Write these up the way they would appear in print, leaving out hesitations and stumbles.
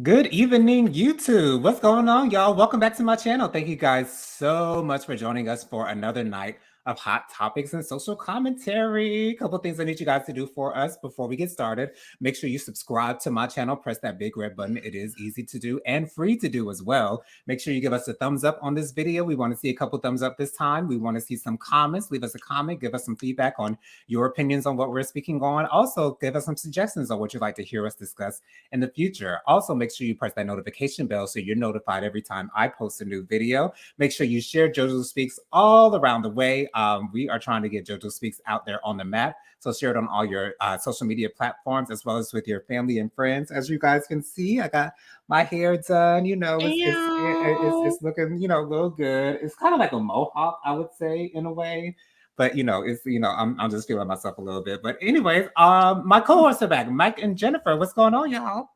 Good evening, YouTube. What's going on, y'all? Welcome back to my channel. Thank you guys so much for joining us for another night of hot topics and social commentary. A couple things I need you guys to do for us before we get started. Make sure you subscribe to my channel. Press that big red button. It is easy to do and free to do as well. Make sure you give us a thumbs up on this video. We want to see a couple thumbs up this time. We want to see some comments. Leave us a comment. Give us some feedback on your opinions on what we're speaking on. Also, give us some suggestions on what you'd like to hear us discuss in the future. Also, make sure you press that notification bell so you're notified every time I post a new video. Make sure you share JoJo Speaks all around the way. We are trying to get JoJo Speaks out there on the map. So share it on all your social media platforms as well as with your family and friends. As you guys can see, I got my hair done. You know, it's looking, you know, a little good. It's kind of like a mohawk, I would say, in a way. But I'm just feeling myself a little bit. But anyways, my co-hosts are back, Mike and Jennifer. What's going on, y'all?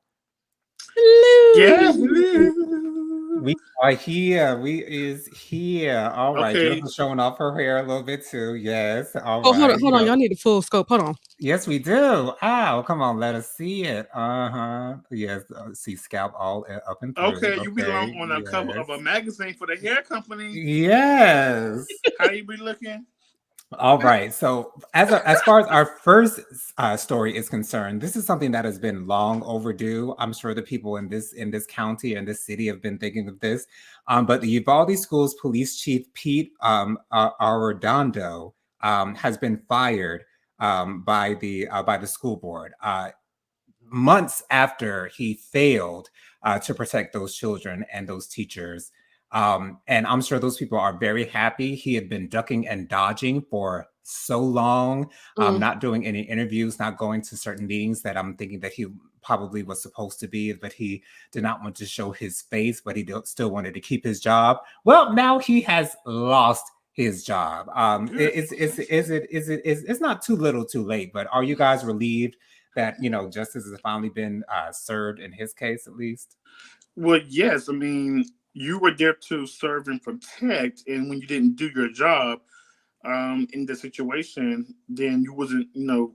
Hello. Yeah, we are here. We is here. All right. Okay. Jennifer's showing off her hair a little bit too. Yes. All Oh, right. hold on. Y'all need a full scope. Hold on. Yes, we do. Ow, come on, let us see it. Yes, see scalp all up and through. Okay, you belong on a cover of a magazine for the hair company. Yes. How you be looking? All right. So as far as our first story is concerned, this is something that has been long overdue. I'm sure the people in this county and this city have been thinking of this. But the Uvalde Schools Police Chief Pete Arredondo has been fired by the school board months after he failed to protect those children and those teachers. And I'm sure those people are very happy. He had been ducking and dodging for so long, not doing any interviews, not going to certain meetings that I'm thinking that he probably was supposed to be, but he did not want to show his face, but he still wanted to keep his job. Well, now he has lost his job. It's not too little too late, but are you guys relieved that, you know, justice has finally been served in his case, at least? Well, yes. I mean, you were there to serve and protect, and when you didn't do your job in the situation, then you wasn't, you know,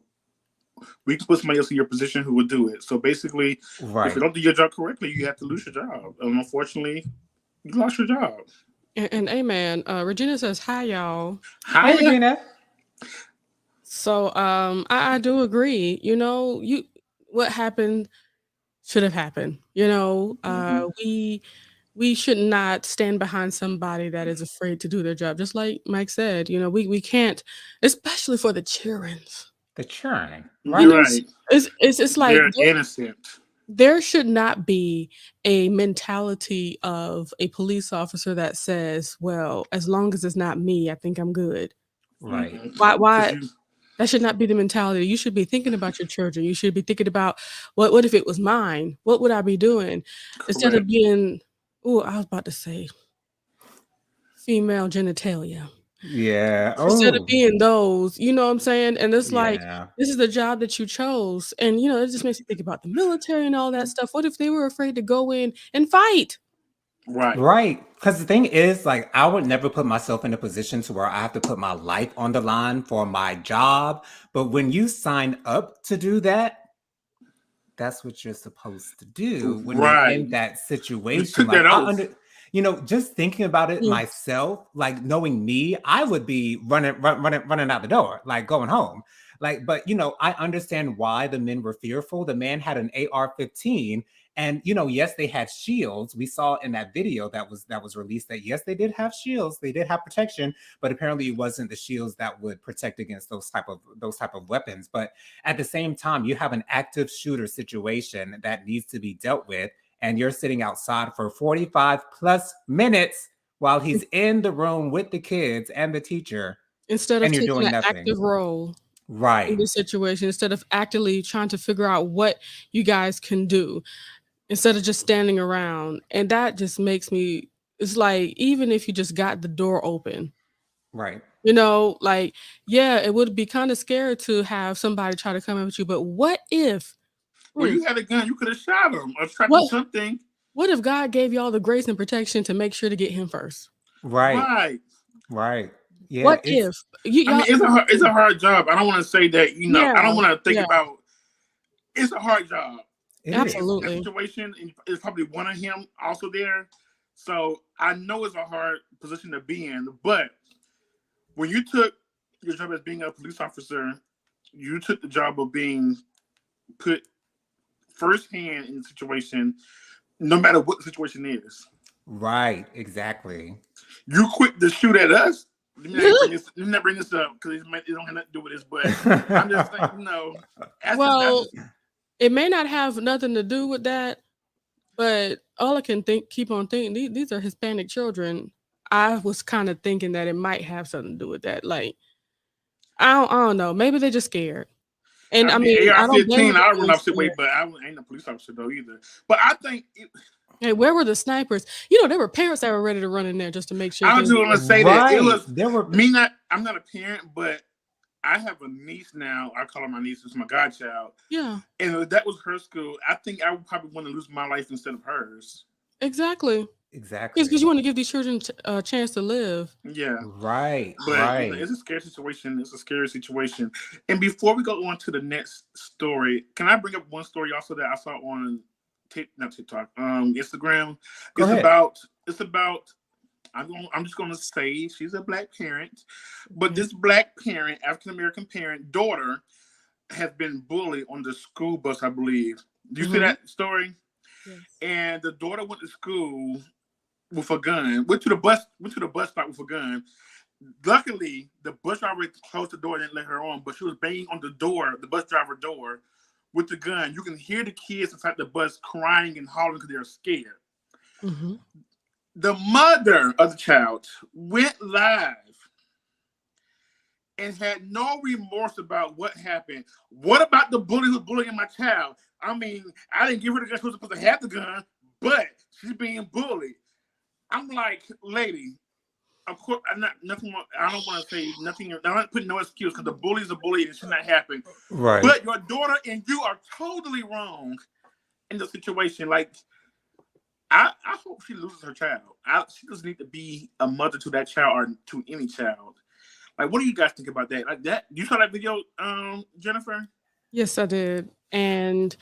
we can put somebody else in your position who would do it. So basically, if you don't do your job correctly, you have to lose your job. And unfortunately, you lost your job. And amen. Regina says, hi, y'all. Hi, Regina. So I do agree. You know, what happened should have happened. You know, we should not stand behind somebody that is afraid to do their job. Just like Mike said, you know, we can't, especially for the children. The children, right? You know, right. It's like they're innocent. There should not be a mentality of a police officer that says, well, as long as it's not me, I think I'm good. Right. Why? That should not be the mentality. You should be thinking about your children. You should be thinking about what if it was mine? What would I be doing? Correct. Instead of being, I was about to say female genitalia. Yeah. Instead of being those, you know what I'm saying? And it's like, this is the job that you chose. And, you know, it just makes you think about the military and all that stuff. What if they were afraid to go in and fight? Right. Because the thing is, like, I would never put myself in a position to where I have to put my life on the line for my job. But when you sign up to do that, that's what you're supposed to do when you're in that situation. Like, you know, just thinking about it myself, like knowing me, I would be running out the door, like going home. Like, but you know, I understand why the men were fearful. The man had an AR-15. And, you know, yes, they had shields. We saw in that video that was released that, yes, they did have shields. They did have protection, but apparently it wasn't the shields that would protect against those type of weapons. But at the same time, you have an active shooter situation that needs to be dealt with. And you're sitting outside for 45 plus minutes while he's in the room with the kids and the teacher. Instead of taking an active role. Right. In this situation, instead of actively trying to figure out what you guys can do. Instead of just standing around. And that just makes me, it's like, even if you just got the door open. Right. You know, like, yeah, it would be kind of scary to have somebody try to come at you. But what if? Well, you had a gun, you could have shot him or tried to do something. What if God gave you all the grace and protection to make sure to get him first? Right. Yeah. What if? I mean, it's a hard job. I don't want to say that, you know, I don't want to think about, it's a hard job. Absolutely. Situation, and it's probably one of him also there. So I know it's a hard position to be in, but when you took your job as being a police officer, you took the job of being put firsthand in the situation, no matter what the situation is. Right, exactly. You quit to shoot at us. Let me not bring this up because it don't have nothing to do with this, but I'm just saying, well, it may not have nothing to do with that, but all I can keep on thinking, these are Hispanic children. I was kind of thinking that it might have something to do with that. Like, I don't know. Maybe they're just scared. And I mean, I don't blame them. I run off the way, but I ain't a police officer though either. But I think. Hey, where were the snipers? There were parents that were ready to run in there just to make sure. I was going to say that it was. I'm not a parent, but I have a niece now. I call her my niece. It's my godchild. Yeah. And if that was her school, I think I would probably want to lose my life instead of hers. Exactly. Exactly. Because you want to give these children a chance to live. Yeah. Right. But right. It's a scary situation. It's a scary situation. And before we go on to the next story, can I bring up one story also that I saw on not TikTok, Instagram? It's about I'm just gonna say she's a black parent, but this black parent, African American parent, daughter, has been bullied on the school bus, I believe. Do you see that story? Yes. And the daughter went to school with a gun, went to the bus stop with a gun. Luckily, the bus driver closed the door and didn't let her on, but she was banging on the bus driver door with the gun. You can hear the kids inside the bus crying and hollering because they're scared. Mm-hmm. The mother of the child went live and had no remorse about what happened. What about the bully who's bullying my child? I mean, I didn't give her the gun. She was supposed to have the gun, but she's being bullied. I'm like, lady, of course, I don't want to say nothing. I'm not putting no excuse because the bully's a bully and it should not happen. Right. But your daughter and you are totally wrong in the situation. Like, I hope she loses her child. She doesn't need to be a mother to that child or to any child. Like, what do you guys think about that? Like that, you saw that video, Jennifer? Yes, I did. And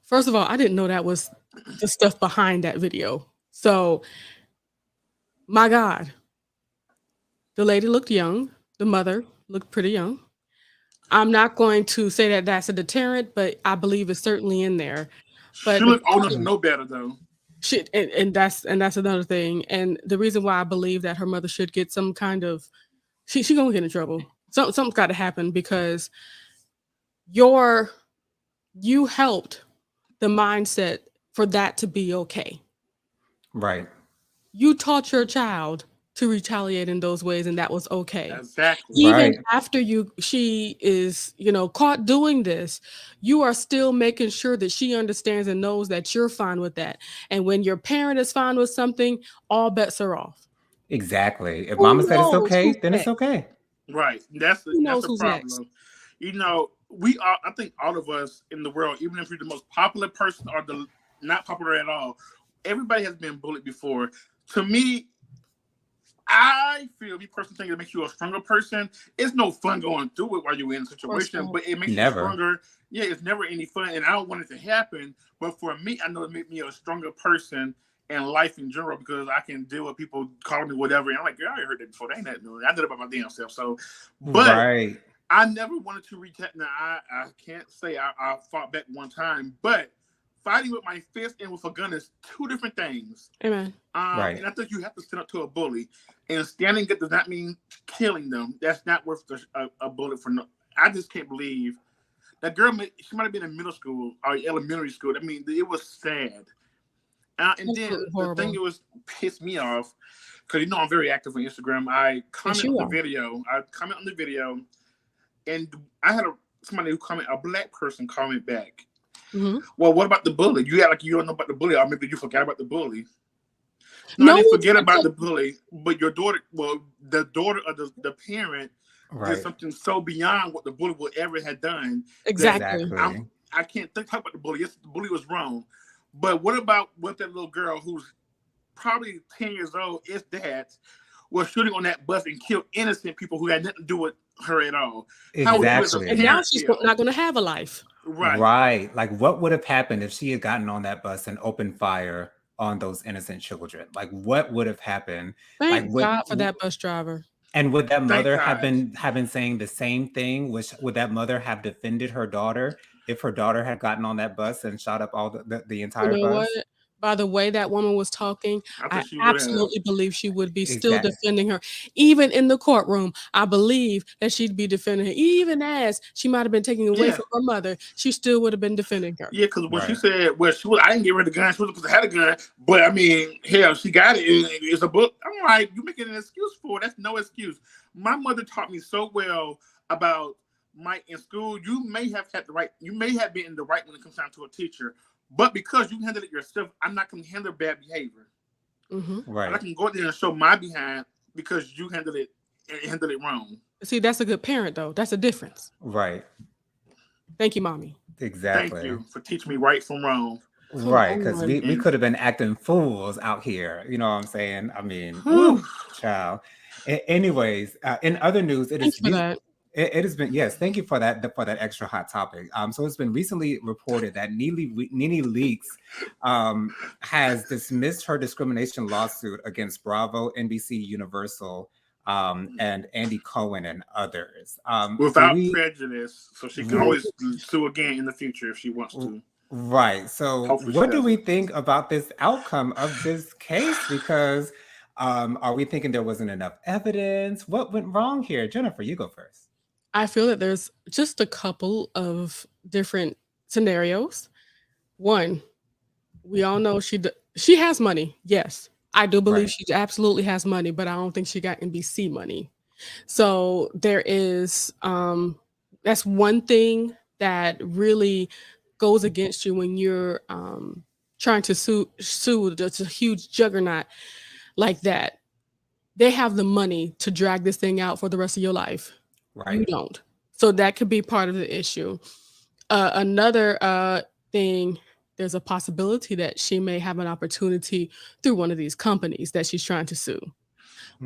first of all, I didn't know that was the stuff behind that video. So, my God, the lady looked young. The mother looked pretty young. I'm not going to say that that's a deterrent, but I believe it's certainly in there. But she looked old enough to know better, though. And that's another thing. And the reason why I believe that her mother should get some kind of she gonna get in trouble. Something's got to happen because you helped the mindset for that to be okay. Right. You taught your child to retaliate in those ways, and that was okay. Exactly. Even after she is, caught doing this, you are still making sure that she understands and knows that you're fine with that. And when your parent is fine with something, all bets are off. Exactly. If mama said it's okay, then it's okay. Right. That's the problem. Next? I think all of us in the world, even if you're the most popular person or the not popular at all, everybody has been bullied before. To me, I feel, me personally think it makes you a stronger person. It's no fun going through it while you're in a situation, but it makes you stronger. Yeah, it's never any fun, and I don't want it to happen. But for me, I know it makes me a stronger person in life in general because I can deal with people calling me whatever. And I'm like, girl, I heard that before. They ain't that new. I did it by my damn self. So, but I never wanted to retaliate. Now, I can't say I fought back one time, but fighting with my fist and with a gun is two different things. Amen. And I think you have to stand up to a bully. And standing up does not mean killing them. That's not worth a bullet for no. I just can't believe that girl. She might have been in middle school or elementary school. I mean, it was sad. And then the thing that was pissed me off, because I'm very active on Instagram. I comment on the video. And I had somebody who a black person comment back. Mm-hmm. Well, what about the bully? You act like you don't know about the bully, or maybe you forgot about the bully. No, I didn't forget about the bully, but your daughter, the daughter of the parent did something so beyond what the bully would ever have done. Exactly. I can't talk about the bully. Yes, the bully was wrong. But what about that little girl who's probably 10 years old, if that, was shooting on that bus and killed innocent people who had nothing to do with her at all? Exactly. And now she's not going to have a life. Right. Like, what would have happened if she had gotten on that bus and opened fire on those innocent children? Like, what would have happened? Like, Thank God for that bus driver. and would that Thank mother God. have been saying the same thing? Would that mother have defended her daughter if her daughter had gotten on that bus and shot up all the You entire know what? bus? By the way that woman was talking, I I think she would have. absolutely believe she would be still Exactly. defending her. Even in the courtroom, I believe that she'd be defending her. Even as she might have been taken away Yeah. from her mother, she still would have been defending her. Yeah, because when she Right. said, well, I didn't get rid of the gun. She was supposed to have a gun. But I mean, hell, she got it. It's a book. I'm like, you making an excuse for it. That's no excuse. My mother taught me so well about in school. You may have had the right, you may have been in the right when it comes down to a teacher. But because you handled it yourself, I'm not going to handle bad behavior. Mm-hmm. Right. I can go out there and show my behind because you handled it wrong. See, that's a good parent, though. That's a difference. Right. Thank you, mommy. Exactly. Thank you for teaching me right from wrong. Right, because on. we could have been acting fools out here. You know what I'm saying? I mean, Whew. child. Anyways, in other news, Thanks for that. It has been, yes, thank you for that extra hot topic. So it's been recently reported that Nene Leakes has dismissed her discrimination lawsuit against Bravo, NBC Universal, and Andy Cohen and others. Without prejudice, so she can always sue again in the future if she wants to. Right. So Hopefully what do we think about this outcome of this case? Because are we thinking there wasn't enough evidence? What went wrong here? Jennifer, you go first. I feel that there's just a couple of different scenarios. One, we all know she has money. Yes, I do believe she absolutely has money, but I don't think she got NBC money. So there is that's one thing that really goes against you when you're trying to sue that's a huge juggernaut like that. They have the money to drag this thing out for the rest of your life. Right. You don't. So that could be part of the issue. Another thing, there's a possibility that she may have an opportunity through one of these companies that she's trying to sue.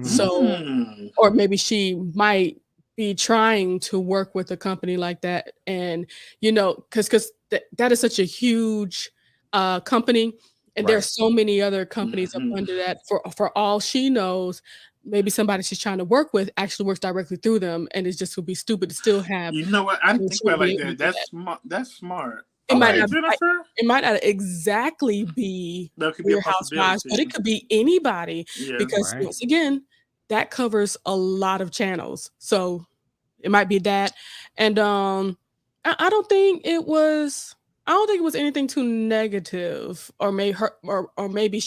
So, or maybe she might be trying to work with a company like that. And, you know, because that is such a huge company. And there's so many other companies up under that. For all she knows, maybe somebody she's trying to work with actually works directly through them, and it just would be stupid to still have. You know what? I didn't think about it like that. That's smart. That's smart. It might not, Jennifer? it might not exactly be That could be Real Housewives, but it could be anybody because once again, that covers a lot of channels. So it might be that, and I don't think it was. I don't think it was anything too negative, or maybe her, or maybe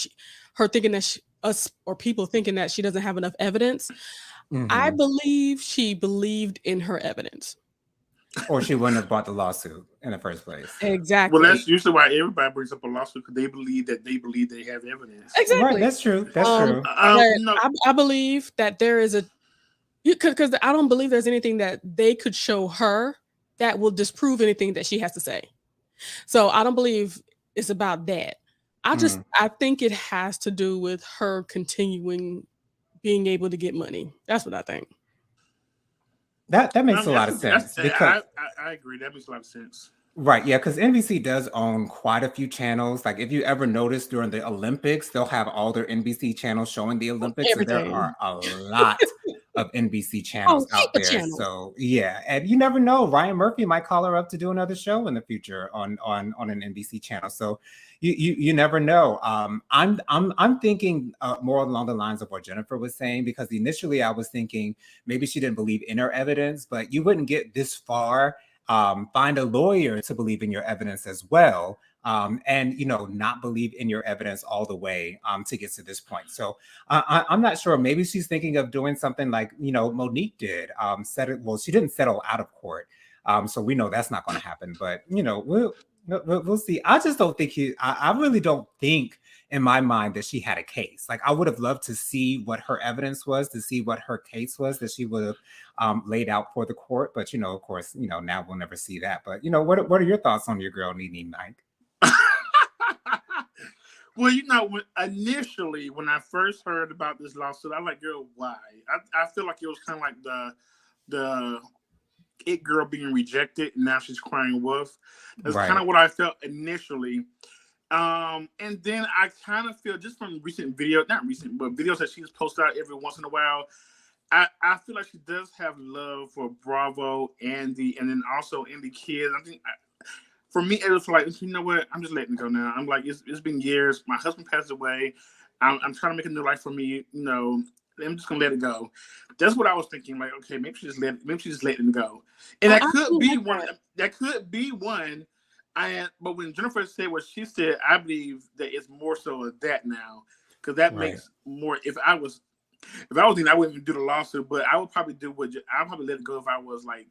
her thinking that us or people thinking that she doesn't have enough evidence. I believe she believed in her evidence. Or she wouldn't have brought the lawsuit in the first place. Exactly. Well, that's usually why everybody brings up a lawsuit, because they believe they have evidence. Exactly. Right, that's true. That's true. No. I believe that there is because I don't believe there's anything that they could show her that will disprove anything that she has to say. So I don't believe it's about that. I think it has to do with her continuing being able to get money. That's what I think. That makes a lot of sense. Because I agree. That makes a lot of sense. Right, yeah, because NBC does own quite a few channels. Like, if you ever notice during the Olympics, they'll have all their NBC channels showing the Olympics. So there are a lot of NBC channels out there. So yeah, and you never know. Ryan Murphy might call her up to do another show in the future on an NBC channel. So you never know. I'm thinking more along the lines of what Jennifer was saying, because initially I was thinking maybe she didn't believe in her evidence, but you wouldn't get this far. Find a lawyer to believe in your evidence as well, and not believe in your evidence all the way to get to this point. So I'm not sure. Maybe she's thinking of doing something like Monique did. She didn't settle out of court, so we know that's not going to happen. But we'll see. I just don't think I really don't think in my mind that she had a case. Like, I would have loved to see what her evidence was, to see what her case was that she would have laid out for the court. But, of course, now we'll never see that. But, what are your thoughts on your girl, Nene, Mike? Well, initially when I first heard about this lawsuit, I'm like, girl, why? I feel like it was kind of like it girl being rejected, and now she's crying wolf. That's kind Right. of what I felt initially. And then I kind of feel just from recent videos, not recent, but videos that she's posted out every once in a while, I feel like she does have love for Bravo, Andy, and then also Andy kids. I think for me, it was like, you know what? I'm just letting it go now. I'm like, it's been years. My husband passed away. I'm trying to make a new life for me. I'm just gonna let it go. That's what I was thinking. Like, okay, maybe she's just letting it go. And I that could feel be like one. that. That could be one. But when Jennifer said what she said, I believe that it's more so of that now, because that Right. makes more. If I was in, I wouldn't even do the lawsuit, but I would probably I'd probably let it go if I was like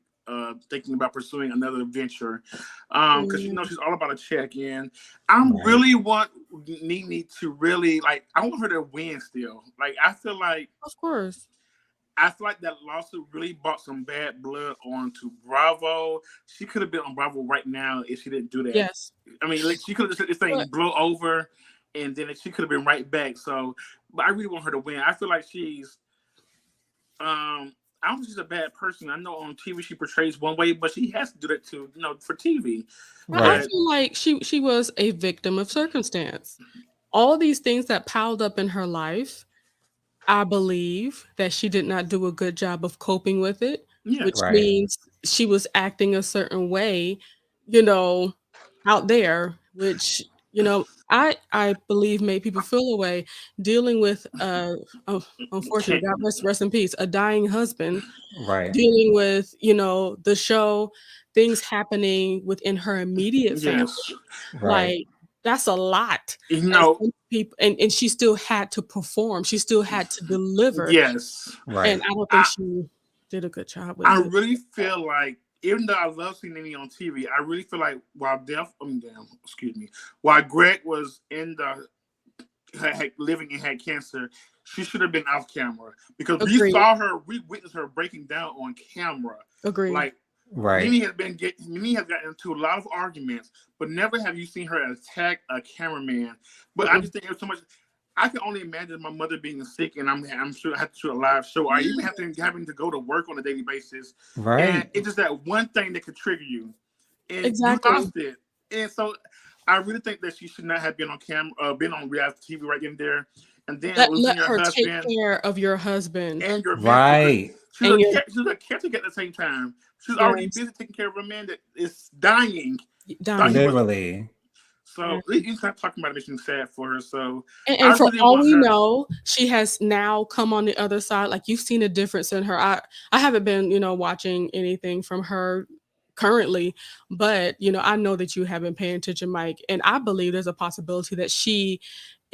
thinking about pursuing another venture, because Mm, she's all about a check in. I Right. really want Nene to really like. I want her to win still. Like of course. I feel like that lawsuit really brought some bad blood onto Bravo. She could have been on Bravo right now if she didn't do that. Yes. I mean, like she could have just let this thing But blow over, and then she could have been right back. So, but I really want her to win. I feel like I don't think she's a bad person. I know on TV she portrays one way, but she has to do that too, for TV. I Right. But feel like she was a victim of circumstance. All these things that piled up in her life, I believe that she did not do a good job of coping with it, which yes, Right. means she was acting a certain way, you know, out there, which, I believe made people feel a way dealing with unfortunately, can't, God rest in peace, a dying husband, Right. dealing with, the show, things happening within her immediate family. yes, Right. Like, that's a lot. you And know, some people and she still had to perform, she still had to deliver, yes. and Right. I don't think I she did a good job I with it. really feel like even though I love seeing Nene on TV, I really feel like while Greg was in the living and had cancer, she should have been off camera because Agreed, we witnessed her breaking down on camera. agreed. Like Right. Nene has gotten into a lot of arguments, but never have you seen her attack a cameraman. But I Mm-mm. just think there's so much. I can only imagine my mother being sick, and I'm sure I have to shoot a live show, or even having to go to work on a daily basis, and Right. it's just that one thing that could trigger you, and you Exactly. lost it. And so, I really think that she should not have been on camera, been on reality TV right in there, and then losing Let your her take husband care of your husband and your mentor, because Right. and your she's a caretaker at the same time. She's already yes, busy taking care of a man that is dying. Thought he dying. was Literally. so. You start talking about it, makes me sad for her. So I And for really all want we her. know, she has now come on the other side, like, you've seen a difference in her. I haven't been, watching anything from her currently, but, I know that you have been paying attention, Mike, and I believe there's a possibility that she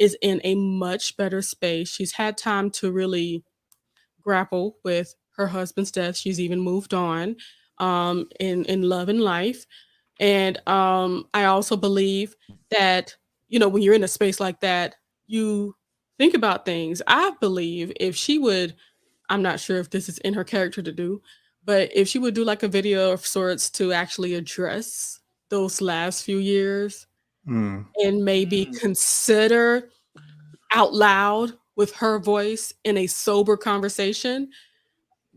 is in a much better space. She's had time to really grapple with her husband's death. She's even moved on, in love and life. And I also believe that, when you're in a space like that, you think about things. I believe if she would, I'm not sure if this is in her character to do, but if she would do like a video of sorts to actually address those last few years Mm. and maybe Mm, consider out loud with her voice in a sober conversation,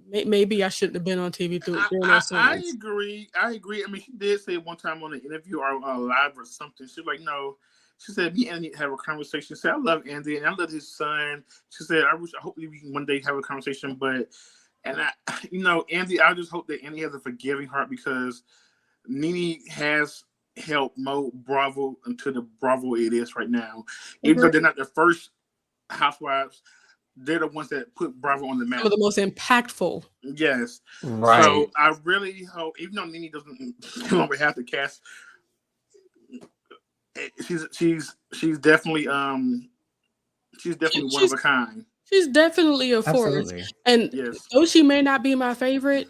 maybe I shouldn't have been on TV during those I times. agree. I agree. I mean, she did say one time on an interview or live or something. She was like, no. She said, me and Andy have a conversation. She said, I love Andy and I love his son. She said, I hope we can one day have a conversation. And I, Andy, I just hope that Andy has a forgiving heart because Nene has helped mold Bravo into the Bravo it is right now. Even though they're Agree. not the first housewives, they're the ones that put Bravo on the Some of map. the most impactful. Yes. Right. So I really hope, even though Nene doesn't no longer have the cast, she's She, definitely one of she's a kind. she's definitely a force, Absolutely. and Yes. though she may not be my favorite,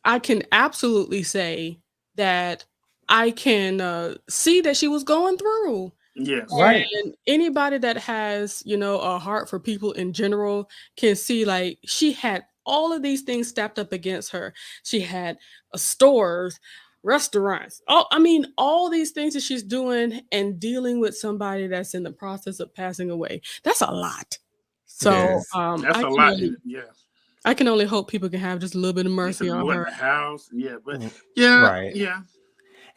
I can absolutely say that I can see that she was going through. Yes. Right. And anybody that has, a heart for people in general can see like she had all of these things stacked up against her. She had stores, restaurants. I mean, all these things that she's doing and dealing with somebody that's in the process of passing away. That's a lot. It So is. I That's a can lot only in it. Yeah. I can only hope people can have just a little bit of mercy on What her. the house? Yeah, but Mm, yeah, right. yeah.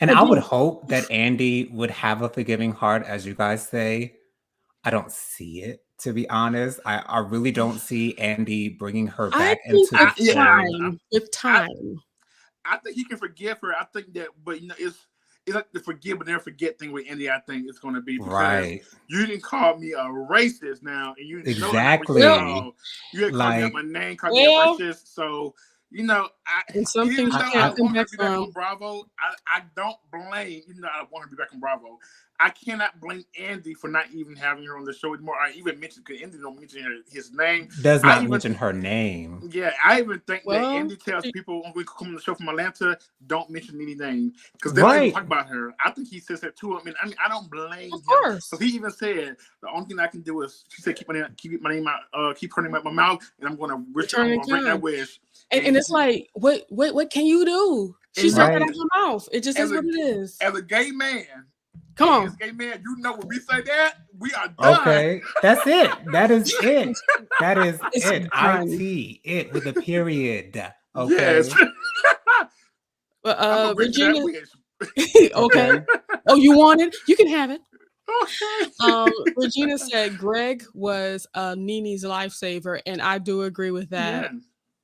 And But I would then hope that Andy would have a forgiving heart, as you guys say. I don't see it, to be honest. I really don't see Andy bringing her I back think into the with Yeah, fold. I, time, I think he can forgive her. I think that, but it's like the forgive but never forget thing with Andy. I think it's going to be because Right. you didn't call me a racist now, and you know I'm not racist at well, all. Exactly. You had called me out Like, my name, called me a well, racist. So and some things even you though can't I I come want her back to be back from. on Bravo, I don't blame. Even though I want her to be back on Bravo, I cannot blame Andy for not even having her on the show anymore. I even mentioned because Andy don't mention his name. does I not even mention her name. Yeah, I even think that Well, Andy tells she, people when we come on the show from Atlanta, don't mention any name because they don't even Right. talk about her. I think he says that too. I mean, I don't blame of him course, because he even said the only thing I can do is she said keep my name out, keep her name out my mouth, and I'm going to wish, I'm returning going to grant that kind. wish. And it's like, what can you do? She said that Right. out her mouth. It just as is a what it is. as a gay man, Come as a on. gay man, when we say that, we are done. Okay. That's it. That is it. That is It's it. done. It with a period. Yes, Okay. But I'm gonna grant you that Regina, wish. okay. Okay. Oh, you want it? You can have it. Okay. Regina said Greg was Nene's lifesaver, and I do agree with that.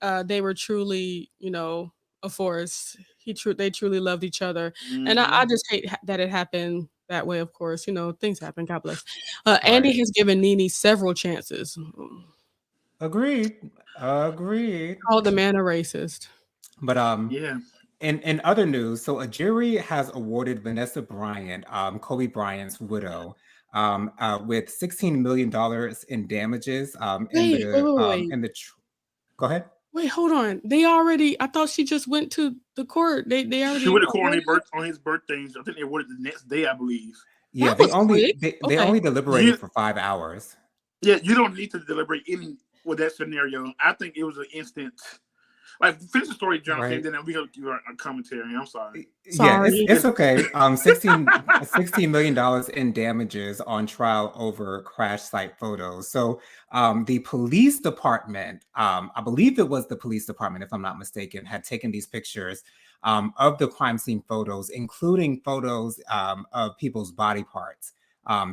Yeah. They were truly, a force. They truly loved each other, and I Hmm. just hate that it happened that way. Of course, things happen. God bless. Andy Right. has given Nene several chances. Agreed. Agreed. Called the man a racist. But Yeah. in other news, so a jury has awarded Vanessa Bryant, Kobe Bryant's widow, with $16 million in damages Wait. go ahead. Wait, hold on. They already. I thought she just went to the court. They She already would have called awarded her. on his birthday. I think they awarded the next day, I believe. Yeah, That was quick. they Okay. only deliberated You, for 5 hours. yeah, you don't need to deliberate any with that scenario. I think it was an instant. Like, finish the story, Jonathan, Right. then we go give our commentary. I'm sorry. Yeah, Sorry. it's okay. 16 million dollars in damages on trial over crash site photos. So the police department, I believe it was the police department, if I'm not mistaken, had taken these pictures of the crime scene photos, including photos of people's body parts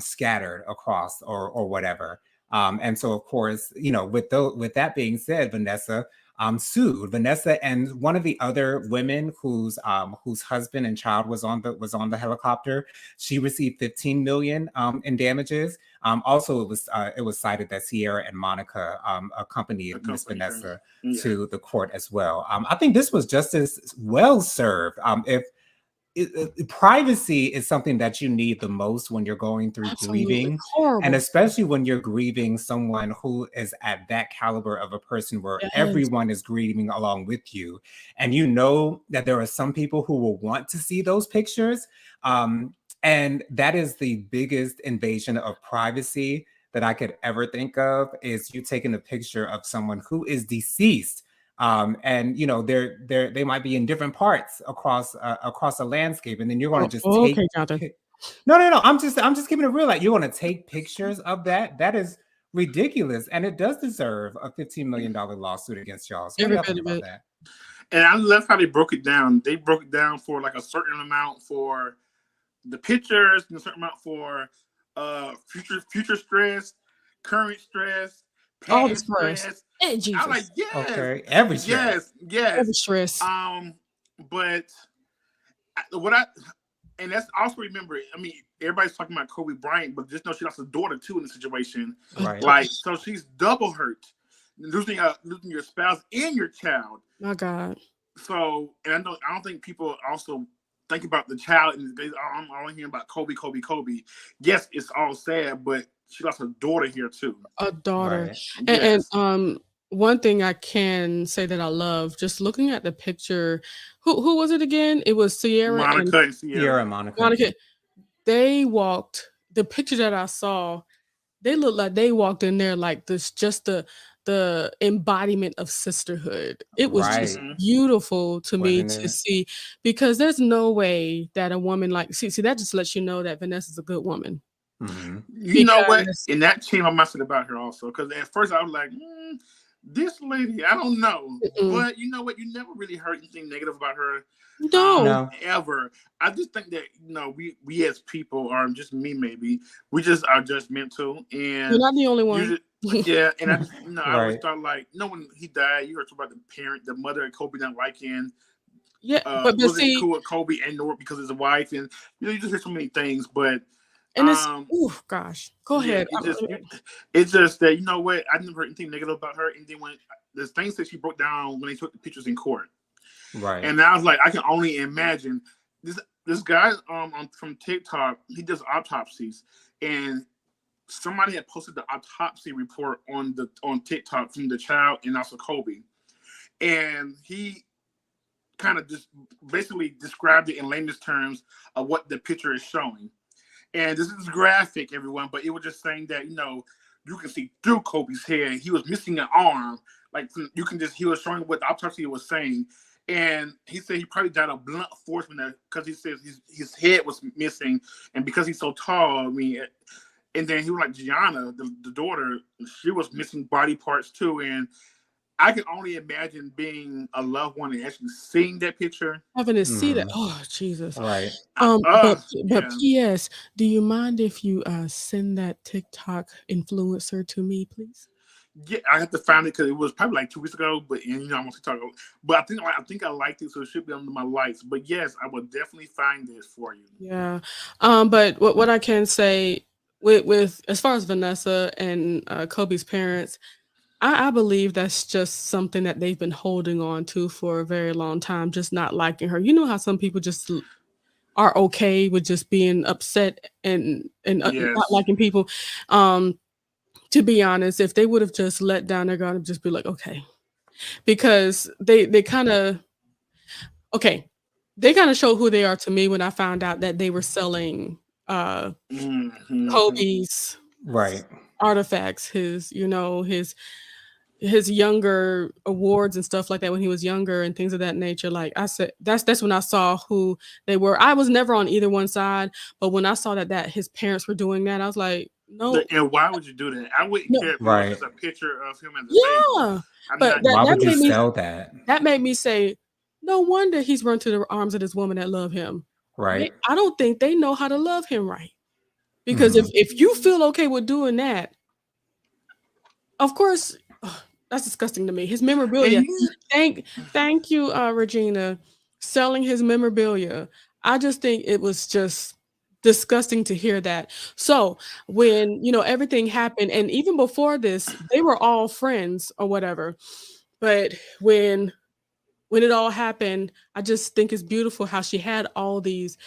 scattered across or whatever. And so, of course, with that being said, Vanessa sued. Vanessa and one of the other women whose husband and child was on the helicopter. She received 15 million in damages. Also, it was cited that Sierra and Monica The accompanied Miss company her. Vanessa Yeah. to the court as well. I think this was just as well served. If privacy is something that you need the most when you're going through Absolutely grieving, and horrible. especially when you're grieving someone who is at that caliber of a person where Yes. everyone is grieving along with you, and you know that there are some people who will want to see those pictures, and that is the biggest invasion of privacy that I could ever think of, is you taking a picture of someone who is deceased, and they might be in different parts across a landscape, and then you're going to just Okay, take Jonathan. no, I'm just keeping it real. Like, you want to take pictures of that is ridiculous, and it does deserve a $15 million lawsuit against y'all. So what do Every y'all bit think of about it. that? And I love how they broke it down. They broke it down for like a certain amount for the pictures and a certain amount for future stress, current stress, All the past stress. stress. Hey, I'm like, Jesus. yes, Okay, every stress. yes, yes. Every stress. But what I and that's also remember. I mean, everybody's talking about Kobe Bryant, but just know she lost a daughter too in the situation. Right. Like, so she's double hurt, losing your spouse and your child. My God. So, and I don't think people also think about the child, and I'm only hearing about Kobe, Kobe, Kobe. Yes, it's all sad, but she lost her daughter here too. A daughter. Right. And Yes, one thing I can say that I love, just looking at the picture, who was it again? It was Sierra and Monica and Sierra Sierra. and Monica. Monica. They walked, the picture that I saw, they looked like they walked in there like this, just the embodiment of sisterhood. It was just Right. Mm-hmm. beautiful to me Wasn't to it? see, because there's no way that a woman like, see that just lets you know that Vanessa's a good woman. Mm-hmm. You know what? Because In that team, I must have about her also because at first I was like, This lady, I don't know, Mm-mm. but you know what? You never really heard anything negative about her, No, No. ever. I just think that we as people, or just me maybe, we just are judgmental, you're and not the only one. you just yeah. And I just I always Right. thought like, when he died, you heard about the mother of Kobe not liking, Yeah, but wasn't see, cool with Kobe and Nor because of his wife, and you just hear so many things, but and it's um. ooh, gosh, go Yeah, ahead. it's just that you know what, I never heard anything negative about her, and then when the things that she broke down when they took the pictures in court, Right. and I was like, I can only imagine this guy from TikTok. He does autopsies, and somebody had posted the autopsy report on TikTok from the child and also Kobe, and he kind of just basically described it in layman's terms of what the picture is showing. And this is graphic, everyone, but it was just saying that, you can see through Kobe's head. He was missing an arm. Like, you can just, he was showing what the autopsy was saying. And he said he probably died of blunt force because he says his head was missing. And because he's so tall, I mean, and then he was like, Gianna, the daughter, she was missing body parts too. And I can only imagine being a loved one and actually seeing that picture. Having to see that. Mhm. Oh, Jesus. Right. But Yeah. P.S., do you mind if you send that TikTok influencer to me, please? Yeah, I have to find it because it was probably like 2 weeks ago. But I want to talk. But I think I liked it, so it should be under my likes. But yes, I will definitely find this for you. Yeah. But what I can say with as far as Vanessa and Kobe's parents, I believe that's just something that they've been holding on to for a very long time, just not liking her. You know how some people just are okay with just being upset and not Yes. liking people. Um, to be honest, if they would have just let down their guard and just be like, okay, because they kind of okay, they kind of showed who they are to me when I found out that they were selling Hmm. Kobe's Right. artifacts, his younger awards and stuff like that when he was younger and things of that nature. Like I said, that's when I saw who they were. I was never on either one side, but when I saw that his parents were doing that, I was like, no, And why would you do that? I wouldn't no, care if it was Right. just a picture of him as a baby. yeah. I'm But not that Why that would doing you made me that. sell that? that made me say, no wonder he's run to the arms of this woman that love him. Right. I don't think they know how to love him right. Because Mhm. if you feel okay with doing that, of course, ugh, that's disgusting to me. His And memorabilia. you, Thank thank you, Regina, selling his memorabilia. I just think it was just disgusting to hear that. So when everything happened, and even before this, they were all friends or whatever. But when it all happened, I just think it's beautiful how she had all these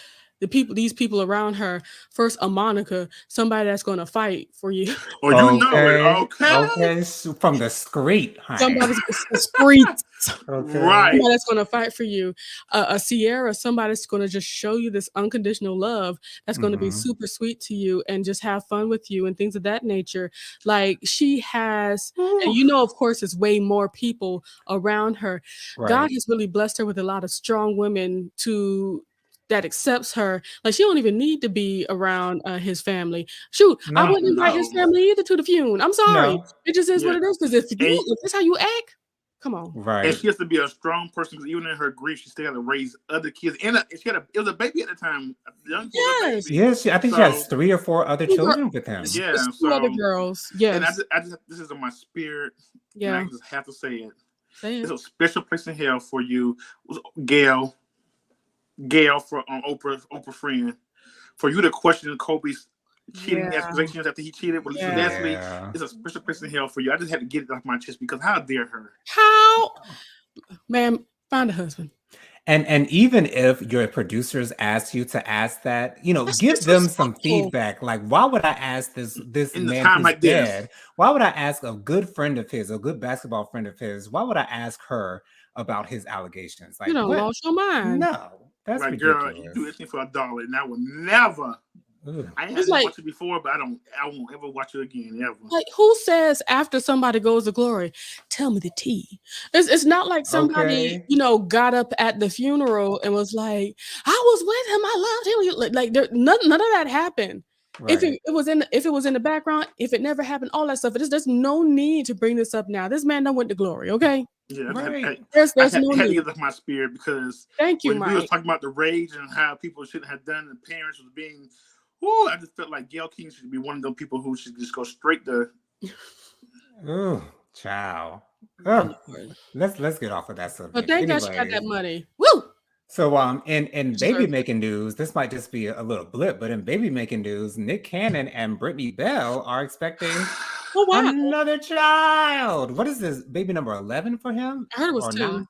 people around her. First, a Monica, somebody that's going to fight for you. or you know it, Okay. okay? Okay. From the street, honey. Somebody's streets. Okay. Right. Somebody that's going to fight for you. A Sierra, somebody that's going to just show you this unconditional love that's going to be Mhm. super sweet to you and just have fun with you and things of that nature. Like she has, and Whew. of course, there's way more people around her. God Right. has really blessed her with a lot of strong women that accepts her. Like she don't even need to be around his family. Shoot, I No. wouldn't invite his No. family either to the funeral. I'm sorry. No. It just is what Yeah. it is. Because And if this how you act, come on. and Right. she has to be a strong person because even in her grief, she still had to raise other kids. And it was a baby at the time. The young boy was a Yes. baby. Yes, I think she has So 3 or 4 other Two girl children with him. it's yeah. 2 other So girls. and Yes. I just this is on my spirit, and I Yeah. just have to say it. Say It's it. a special place in hell for you, Gail. Gail for Oprah friend, for you to question Kobe's cheating Yeah. accusations after he cheated with Lisa Yeah. Leslie. Yeah. It's a special place in hell for you. I just had to get it off my chest because how dare her? How? Ma'am, find a husband. And even if your producers ask you to ask that, That's give them some disrespectful. feedback. Like, why would I ask this In the man time who's like this, dead? Why would I ask a good friend of his, a good basketball friend of his? Why would I ask her about his allegations? You Like, done what? lost your mind. No, that's like girl, you do ridiculous. anything for $1, and I will never. Ugh. I It's hadn't like watched it before, but I won't ever watch it again ever. who says after somebody goes to glory, tell me the tea? It's not like somebody, Okay. got up at the funeral and was like, I was with him, I loved him. Like there none of that happened. If Right. it was in the background, if it never happened, all that stuff. There's no need to bring this up now. This man done went to glory. Okay, Yeah, Right. there's no I had to need. get off my spirit because Thank you, when we was Mike. talking about the rage and how people shouldn't have done, and parents was being, oh, I just felt like Gail King should be one of those people who should just go straight to. Ooh, child. My Ugh. Lord. Let's get off of that But subject. thank God she got that Anyways, money. Woo! so in She baby deserves it. making news, this might just be a little blip, but in baby making news, Nick Cannon and Brittany Bell are expecting Oh wow! another child. What is this? Baby number 11 for him I heard it was or not? 10.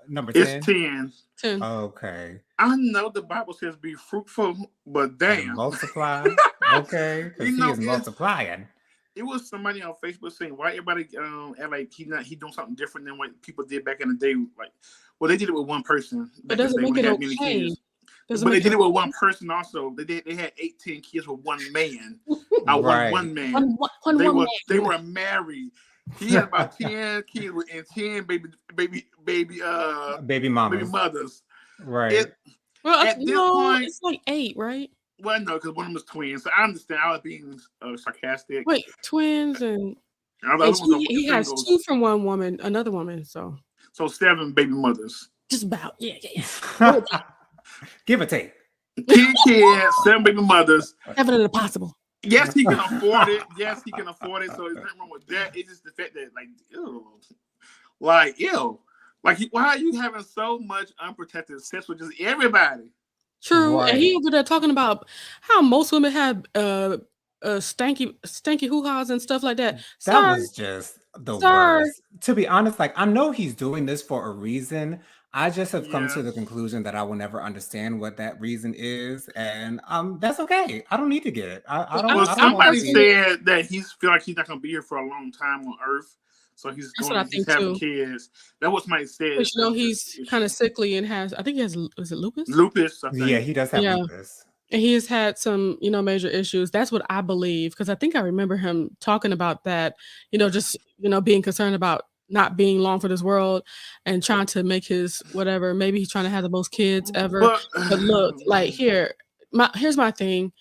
Number It's 10? 10. 10. Okay. I know the Bible says be fruitful, but And damn, multiply. Okay, because he is it's multiplying. it was somebody on Facebook saying why everybody act like he doing something different than what people did back in the day. Like, well, they did it with one person But back in the doesn't day when make they it had many okay. kids. Doesn't But they make it did it with okay. one person also. They had 18 kids with one man. Right. One man. One They man. were married. He had about 10 kids and 10 Baby baby mamas. mothers. Right. It Well, at this no, point, it's like 8, right? well, no, because one of them was twins. So I understand. I was being sarcastic. Wait, twins and The other ones are he has singles. 2 from one woman, another woman. So So 7 baby mothers. just about, yeah. Give or take. 10 kids, 7 baby mothers. Having it impossible. Yes, he can afford it. Yes, he can afford it. So there's nothing wrong with that. It's just the fact that, like, ew. Like, ew. Like, why are you having so much unprotected sex with just everybody? True, and he Right. over there talking about how most women have stanky hoo-has and stuff like that. That Sir, was just the sir, worst. To be honest, like I know he's doing this for a reason. I just have come to Yeah. the conclusion that I will never understand what that reason is, and that's okay. I don't need to get it. Well, I don't want to somebody see. said that feel like he's not gonna be here for a long time on Earth, so he's that's what I he's think having too. kids. That was somebody said. But you know he's kind of sickly and I think he has, is it lupus? Lupus, I think. Yeah, he does have Yeah. lupus. And he has had some, major issues. That's what I believe, because I think I remember him talking about that, just, being concerned about not being long for this world and trying to make his whatever. Maybe he's trying to have the most kids ever. But But look, like here's my thing.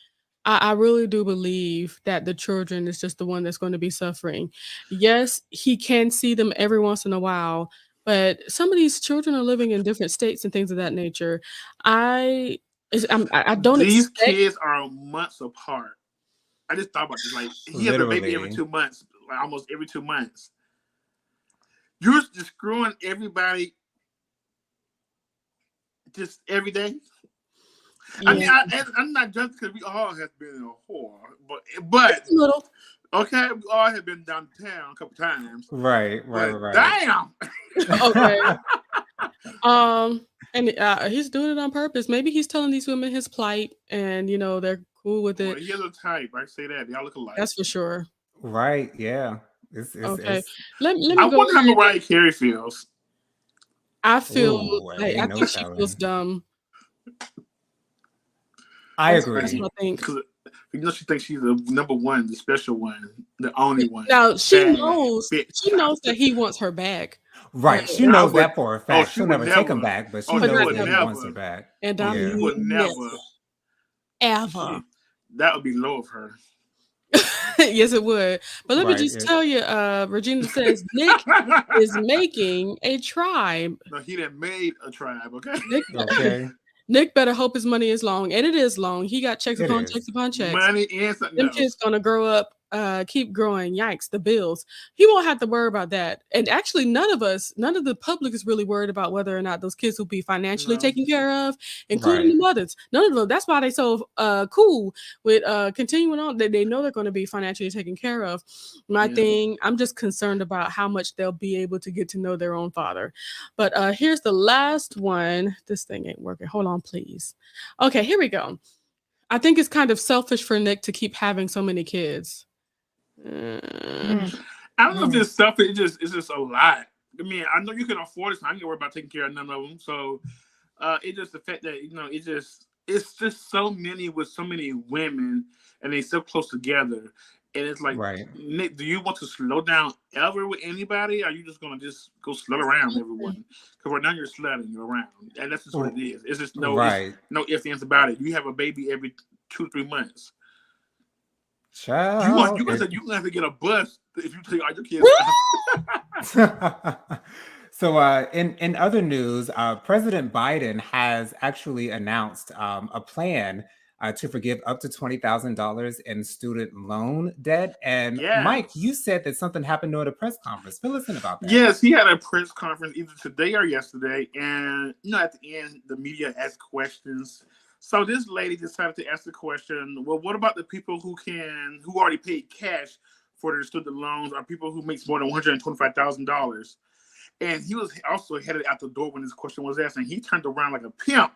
I really do believe that the children is just the one that's going to be suffering. Yes, he can see them every once in a while, but some of these children are living in different states and things of that nature. I don't these expect. kids are months apart. I just thought about this. Like, he has a baby every Literally. 2 months, like almost every 2 months. You're just screwing everybody just every day. I mean, Yeah, I'm not just because we all have been in a whore, but just a little. okay, we all have been downtown a couple times. Right. But damn, Okay. And he's doing it on purpose. Maybe he's telling these women his plight, and they're cool with well, it. he has a type. I say that y'all look alike. That's for sure. Right. Yeah. Okay. It's Let I me go wonder how ahead. Mariah Carey feels. I feel ooh, like ain't I no think she feels telling. dumb. I That's agree. what I think. Because she thinks she's the number one, the special one, the only one. Now she Bad knows bitch. that he wants her back. Right. She I knows would- that for a Oh, fact. she She'll would never take him never. back, but she Oh, But she knows would that he wants her never. back. And Oh, Yeah. she would never. ever. That would be low of her. Yes, it would. But let me Right. just tell you, Regina says Nick is making a tribe. No, he done made a tribe. Okay. Okay. Nick better hope his money is long, and it is long. He got checks It upon is. checks upon checks. Money and something Them else. kids gonna grow up, keep growing. Yikes, the bills. He won't have to worry about that. And actually, none of the public is really worried about whether or not those kids will be financially No. taken care of, including Right. the mothers. None of them. That's why they so cool with continuing on. They know they're going to be financially taken care of. My Yeah. thing, I'm just concerned about how much they'll be able to get to know their own father. But here's the last one. This thing ain't working. Hold on, please. Okay, here we go. I think it's kind of selfish for Nick to keep having so many kids. I don't know if it's stuff. It's just a lot. I mean, I know you can afford it. So I ain't worry about taking care of none of them. So it's just the fact that it's just so many with so many women, and they so close together. And it's like, Right. Nick, do you want to slow down ever with anybody? Or are you just gonna just go slut around everyone? Because right now you're slutting around, and that's just what it is. It's just no Right. ifs, ands about it. You have a baby every 2-3 months. Child, You gonna have to get a bus if you take all your kids out. So, in other news, President Biden has actually announced a plan to forgive up to $20,000 in student loan debt. And Mike, you Yes. said that something happened during a press conference. Fill us in about that. Yes, he had a press conference either today or yesterday, and at the end, the media asked questions. So this lady decided to ask the question, well, what about the people who already paid cash for their student loans, or people who makes more than $125,000? And he was also headed out the door when this question was asked, and he turned around like a pimp.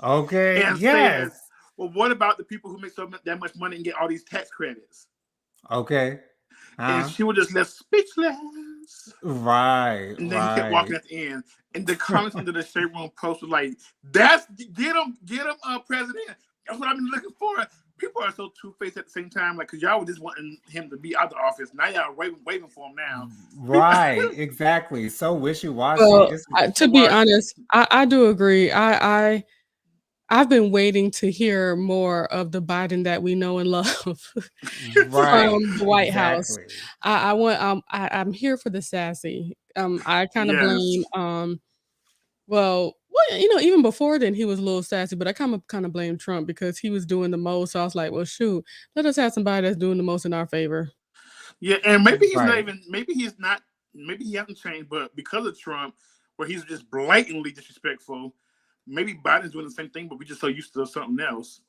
Okay. And Yes. said, well, what about the people who make that much money and get all these tax credits? Okay. And she was just left speechless. Right. And then he kept walking at the end. And the comments under the Shade Room post was like, get him, President. That's what I've been looking for. People are so two-faced at the same time, like, because y'all were just wanting him to be out of the office. Now y'all waiting for him now. Right, exactly. So wishy-washy. Well, to be honest, I do agree. I've been waiting to hear more of the Biden that we know and love Right, from the White House. exactly. I'm here for the sassy. I kind of blame even before then he was a little sassy, but I kind of blame Trump because he was doing the most. So I was like, well, shoot, let us have somebody that's doing the most in our favor. Yeah, and maybe he's not even. Maybe he's not. Maybe he hasn't changed, but because of Trump, where he's just blatantly disrespectful. Maybe Biden's doing the same thing, but we just so used to something else.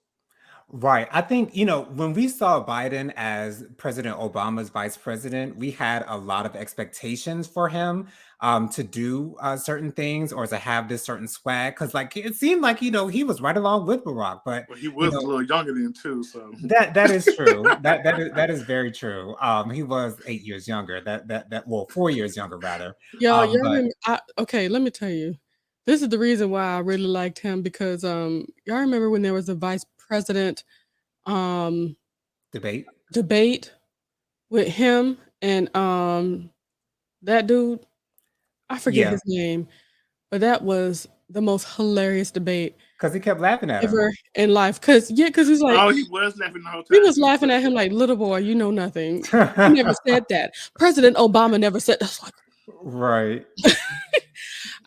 Right. I think, when we saw Biden as President Obama's vice president, we had a lot of expectations for him to do certain things or to have this certain swag. Because, like, it seemed like, he was right along with Barack. But he was a little younger then, too. So that is true. that is very true. He was 8 years younger. 4 years younger, rather. Okay, let me tell you. This is the reason why I really liked him because y'all remember when there was a vice president debate with him and that dude, I forget his name, but that was the most hilarious debate because he kept laughing at ever him in life. Because he's like, he was laughing the whole time. He was laughing at him like, little boy, you know nothing. He never said that. President Obama never said that. Like, right.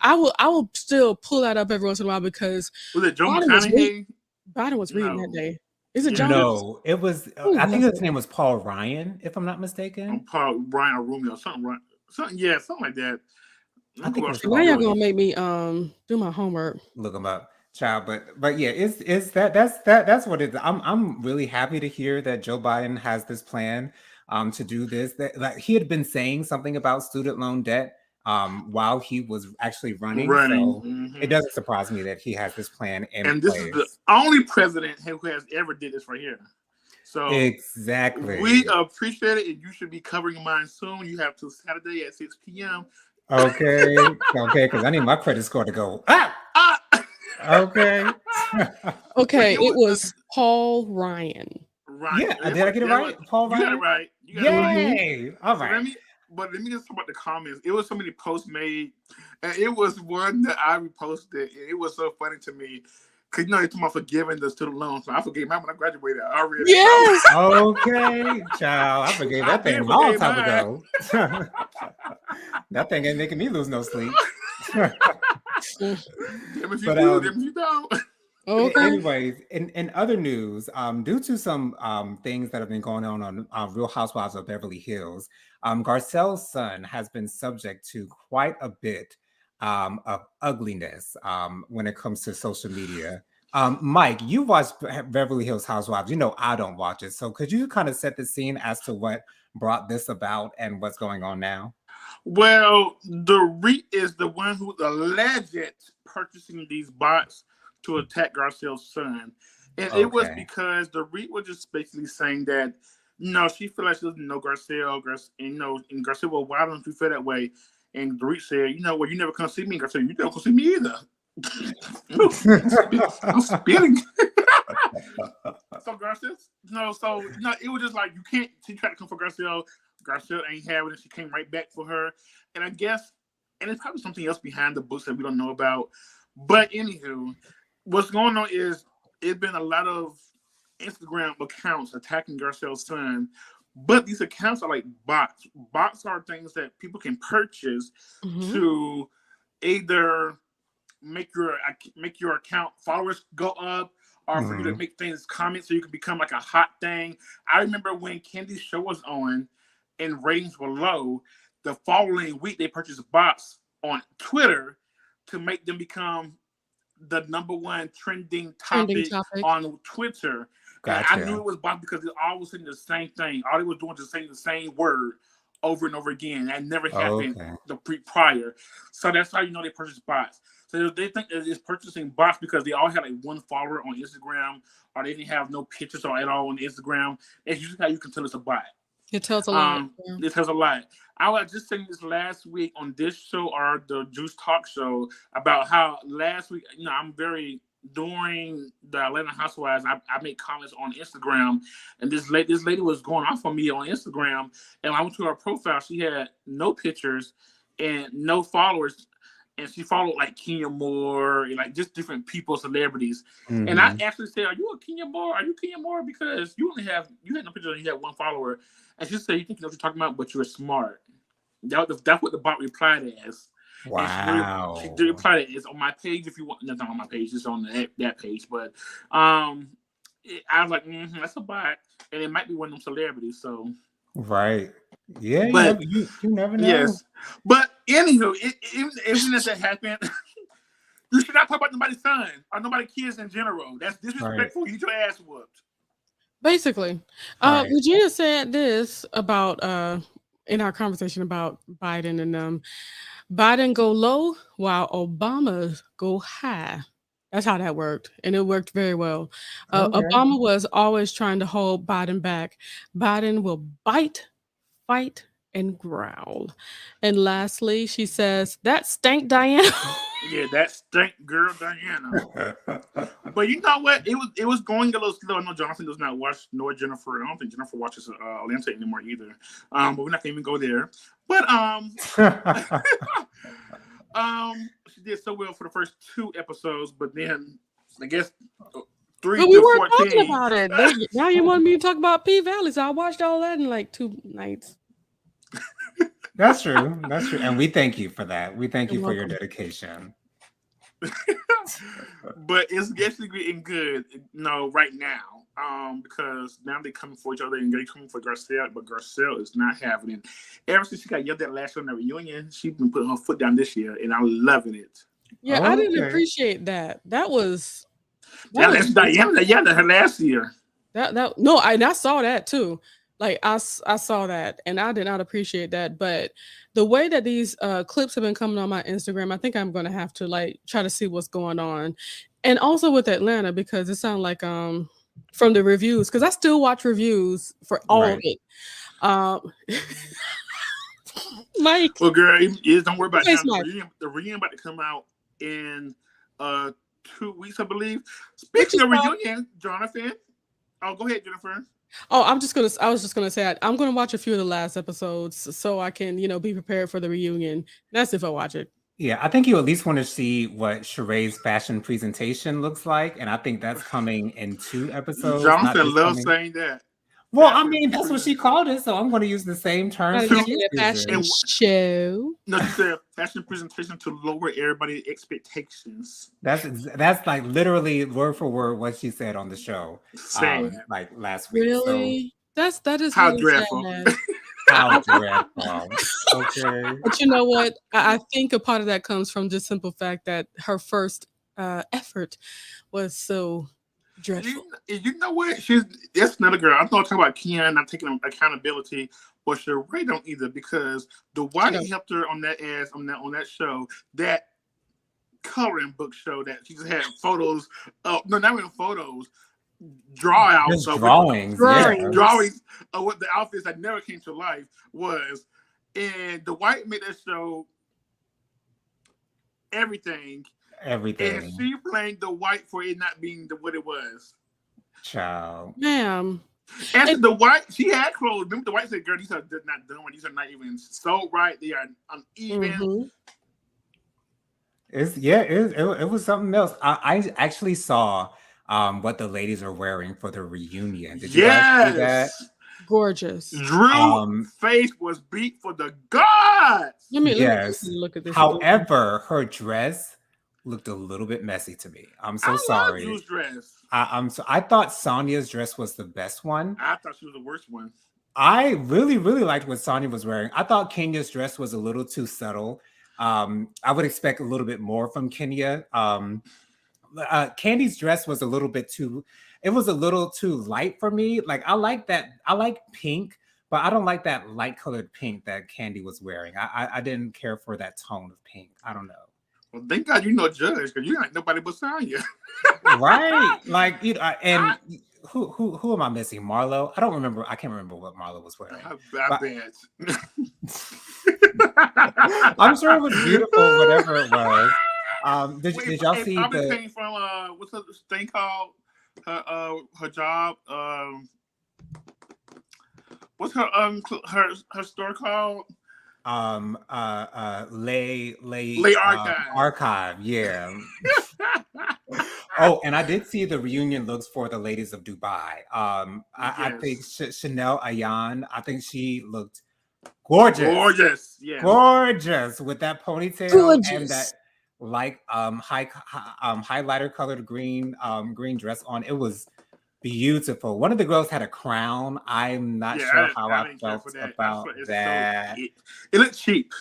I will still pull that up every once in a while because was it Joe McConaughey? Biden was reading that day. Is it John? No, it was. I think his name was Paul Ryan, if I'm not mistaken. Paul Ryan or Romeo, something like that. I think it was now y'all gonna make me do my homework. Look them up, child. But yeah, that's what it is. I'm really happy to hear that Joe Biden has this plan to do this. That, like, he had been saying something about student loan debt while he was actually running. So it doesn't surprise me that he has this plan in place. And this is the only president who has ever did this right here. So exactly, we appreciate it, and you should be covering mine soon. You have till Saturday at 6 p.m. Okay, because I need my credit score to go up. Okay. Okay, it was Paul Ryan. Right. Yeah, did I get it right? Paul Ryan? You got it right. Yay! All right. Let me just talk about the comments. It was so many posts made, and it was one that I reposted. It was so funny to me. Because, you're talking about forgiving the student loans. So I forgave mine when I graduated already. Yes! Okay, child. I forgave that thing a long time ago. That thing ain't making me lose no sleep. If you don't. Okay. Anyways, in other news, due to some things that have been going on Real Housewives of Beverly Hills, Garcelle's son has been subject to quite a bit of ugliness when it comes to social media. Mike, you watch Beverly Hills Housewives. I don't watch it. So could you kind of set the scene as to what brought this about and what's going on now? Well, the REIT is the one who's alleged purchasing these bots to attack Garcelle's son. And it was because the REIT was just basically saying that, she felt like she doesn't know Garcelle, and Garcelle, well, why don't you feel that way? And the REIT said, well, you never come see me. Garcelle, you never come see me either. I'm spitting. So Garcelle, it was just like, you can't, she tried to come for Garcelle. Garcelle ain't having it. She came right back for her. And I guess, and it's probably something else behind the books that we don't know about. But anywho, what's going on is it's been a lot of Instagram accounts attacking Garcelle's son, but these accounts are like bots. Bots are things that people can purchase to either make your account followers go up, or for you to make things comments so you can become like a hot thing. I remember when Kendi's show was on and ratings were low, the following week they purchased bots on Twitter to make them become the number one trending topic on Twitter. Gotcha. And I knew it was bots because they all was saying the same thing. All they was doing was saying the same word over and over again. That never happened prior. So that's how you know they purchased bots. So they think it's purchasing bots because they all had like one follower on Instagram, or they didn't have no pictures or at all on Instagram. That's usually how you can tell it's a bot. It tells a lot. It tells a lot. I was just saying this last week on this show or the Juice Talk show about how last week, I'm very during the Atlanta Housewives, I made comments on Instagram, and this lady was going off on me on Instagram, and I went to her profile. She had no pictures and no followers, and she followed like Kenya Moore and like just different people, celebrities. And I actually said, "Are you a Kenya Moore? Are you Kenya Moore? Because you had no pictures and you had one follower." And she said, "You think you know what you're talking about, but you're smart." That's what the bot replied as. Wow. She replied as on my page. If you want, no, not on my page. It's on that page. But I was like, that's a bot, and it might be one of them celebrities. So right, yeah, but you never know. Yes, but anywho, even if that happened, you should not talk about nobody's son or nobody's kids in general. That's disrespectful. You get your ass whooped. Basically, Regina said this about in our conversation about Biden and Biden go low while Obama go high. That's how that worked, and it worked very well. Obama was always trying to hold Biden back. Biden will bite, fight, and growl. And lastly, she says, "That stank Diana." Yeah, that stank girl Diana. But you know what? It was going a little slow. No, Jonathan does not watch, nor Jennifer. I don't think Jennifer watches Atlanta anymore either. But we're not gonna even go there. But she did so well for the first 2 episodes, but then I guess 3 but we to weren't 14. talking about it. Now you want me to talk about P Valley, so I watched all that in like 2 nights. That's true. That's true. And we thank you for that. We thank you for your dedication. But it's actually getting good, right now. Because now they're coming for each other and they're coming for Garcelle, but Garcelle is not having it. Ever since she got yelled at last year on the reunion, she's been putting her foot down this year, and I'm loving it. Yeah, I didn't appreciate that. That's Diana yelled at her last year. I saw that too. Like I saw that, and I did not appreciate that. But the way that these clips have been coming on my Instagram, I think I'm going to have to like try to see what's going on, and also with Atlanta because it sounded like from the reviews, because I still watch reviews for all of it. Mike, well, girl, don't worry about that. The reunion about to come out in 2 weeks, I believe. Speaking of reunion, Jonathan. Oh, go ahead, Jennifer. Oh, I was just gonna say I'm gonna watch a few of the last episodes so I can, be prepared for the reunion. That's if I watch it. Yeah, I think you at least want to see what Sheree's fashion presentation looks like, and I think that's coming in 2 episodes. Jonathan loves saying that. Well, I mean, that's what she called it, so I'm going to use the same term. Fashion show. No, she said fashion presentation to lower everybody's expectations. That's like literally word for word what she said on the show, like last week. Really? So, that is how really dreadful. How dreadful. Okay. But you know what? I think a part of that comes from just simple fact that her first effort was so dreadful. You know what? That's another girl. I'm not talking about Ken not taking accountability, but Sheree don't either, because Dwight helped her on that on that show, that coloring book show that she just had photos of, no, not even photos, drawings of what the outfits that never came to life was. And Dwight made that show everything. And she blamed Dwight for it not being what it was. Child. Ma'am. And Dwight, she had clothes. Remember, Dwight said, "Girl, these are not done. These are not even sewed right. They are uneven." Mm-hmm. It was something else. I actually saw what the ladies are wearing for the reunion. Did you guys see that? Yes. Gorgeous. Drew Um, face was beat for the gods. Let me yes. look at this again. However, her dress looked a little bit messy to me. I'm so I love sorry. Drew's dress. I thought Sonya's dress was the best one. I thought she was the worst one. I really, really liked what Sonya was wearing. I thought Kenya's dress was a little too subtle. I would expect a little bit more from Kenya. Candy's dress was a little bit too, it was a little too light for me. Like I like that, I like pink, but I don't like that light colored pink that Candy was wearing. I didn't care for that tone of pink. I don't know. Well, thank God you know judge because you ain't nobody but Sonya. Right. Like, and who am I missing? Marlo? I don't remember. I can't remember what Marlo was wearing. I But bet. I'm sure it was beautiful, whatever it was. Did y'all see probably the came from what's the thing called her job what's her store called lay Archive. archive? Yeah. Oh, and I did see the reunion looks for the ladies of Dubai. I think Chanel Ayan, I think she looked gorgeous. Yes. Gorgeous with that ponytail and that like highlighter colored green dress on. It was beautiful. One of the girls had a crown. I'm not sure how I felt about that. So, it looked cheap.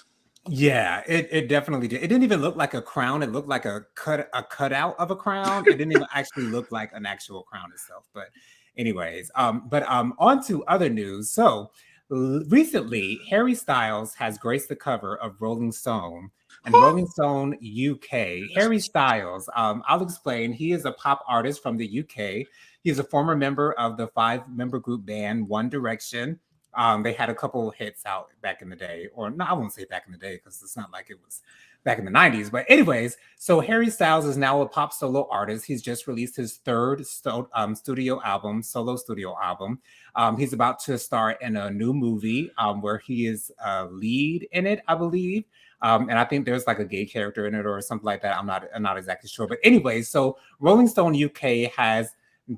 Yeah, it definitely did. It didn't even look like a crown. It looked like a cutout of a crown. It didn't even actually look like an actual crown itself. But anyways, on to other news. So recently, Harry Styles has graced the cover of Rolling Stone and Rolling Stone UK. Harry Styles, I'll explain. He is a pop artist from the UK. He's a former member of the 5-member group band One Direction. They had a couple hits out back in the day, or no, I won't say back in the day because it's not like it was back in the 90s. But anyways, so Harry Styles is now a pop solo artist. He's just released his third solo studio album. He's about to star in a new movie where he is a lead in it, I believe. And I think there's like a gay character in it or something like that. I'm not exactly sure. But anyway, so Rolling Stone UK has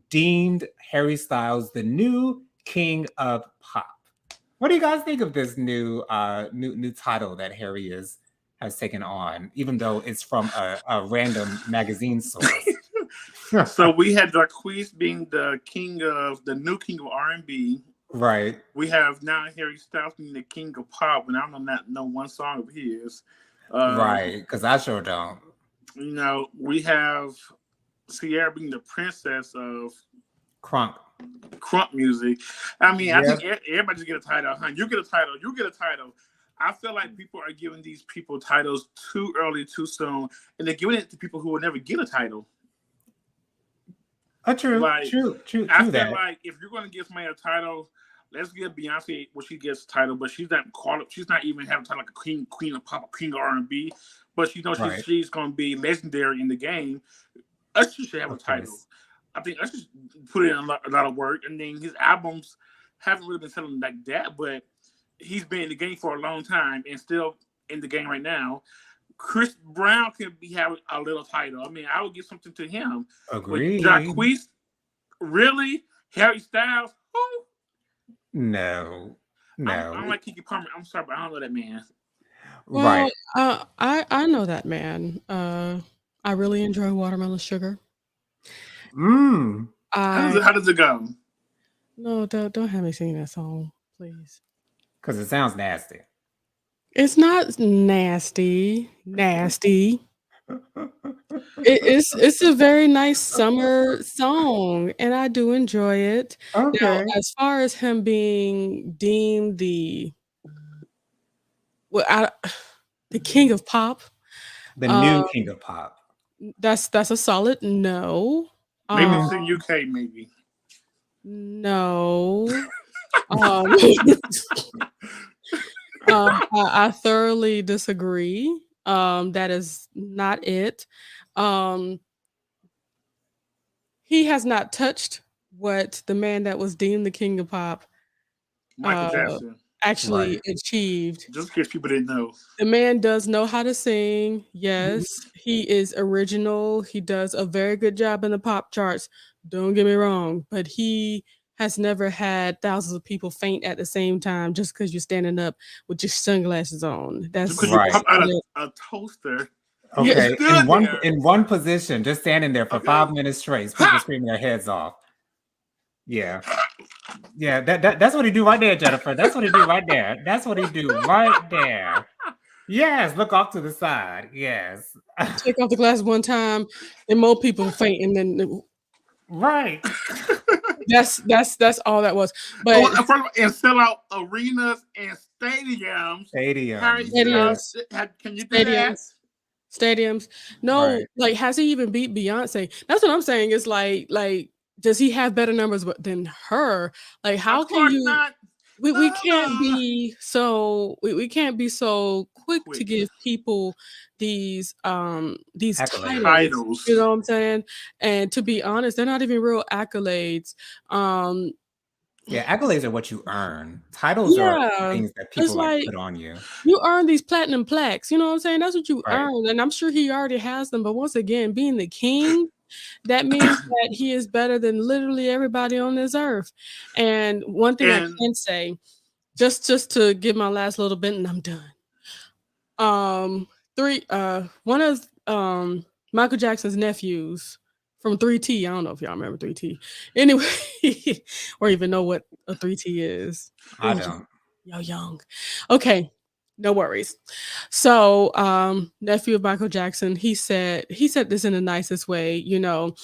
deemed Harry Styles the new king of pop. What do you guys think of this new title that Harry has taken on, even though it's from a random magazine source? So we had Jacquees being the new king of R&B. Right. We have now Harry Styles being the king of pop, and I don't know one song of his. Right, because I sure don't. We have Sierra being the princess of crunk music. I mean, I think everybody just get a title. Huh? You get a title. You get a title. I feel like people are giving these people titles too early, too soon, and they're giving it to people who will never get a title. True. I feel like if you're going to give somebody a title, let's give Beyonce what she gets a title, but she's not even having a title like a queen of pop, queen of R&B, but she knows she's going to be legendary in the game. Usher should have a title. I think Usher put in a lot of work, and then his albums haven't really been selling like that, but he's been in the game for a long time and still in the game right now. Chris Brown can be having a little title. I mean, I would give something to him. Agreed. Jacquees, really? Harry Styles? Who? No. I'm like Keke Palmer. I'm sorry, but I don't know that man. Well, right. I know that man. I really enjoy Watermelon Sugar. How does it go? No, don't have me sing that song, please. Because it sounds nasty. It's not nasty. Nasty. It's a very nice summer song, and I do enjoy it. Okay. Now, as far as him being deemed the king of pop, the new king of pop, that's a solid no. Maybe it's in UK, maybe. No. I thoroughly disagree. That is not it. He has not touched what the man that was deemed the king of pop, Michael Jackson. actually achieved. Just in case people didn't know. The man does know how to sing. Yes, he is original. He does a very good job in the pop charts. Don't get me wrong, but he has never had thousands of people faint at the same time just because you're standing up with your sunglasses on. That's Just because you pop out a toaster. Okay, in one position, just standing there for 5 minutes straight, people screaming their heads off. Yeah. Yeah, that's what he do right there, Jennifer. That's what he do right there. That's what he do right there. Yes, look off to the side. Yes. Take off the glasses one time, and more people faint, and then right. That's all that was. But and sell out arenas and stadiums. Can you do that? Stadiums. No, like has he even beat Beyonce? That's what I'm saying. It's like does he have better numbers than her? Like how can you not. We can't be so we can't be so quick to give people these titles. You know what I'm saying? And to be honest, they're not even real accolades. Yeah, accolades are what you earn. Titles are things that people like put on you. You earn these platinum plaques. You know what I'm saying? That's what you earn. And I'm sure he already has them. But once again, being the king, that means that he is better than literally everybody on this earth. And one thing I can say, just to give my last little bit, and I'm done. One of Michael Jackson's nephews from 3T. I don't know if y'all remember 3T. Anyway, or even know what a 3T is. I don't. Y'all young. Okay, no worries. So, nephew of Michael Jackson, he said this in the nicest way. You know,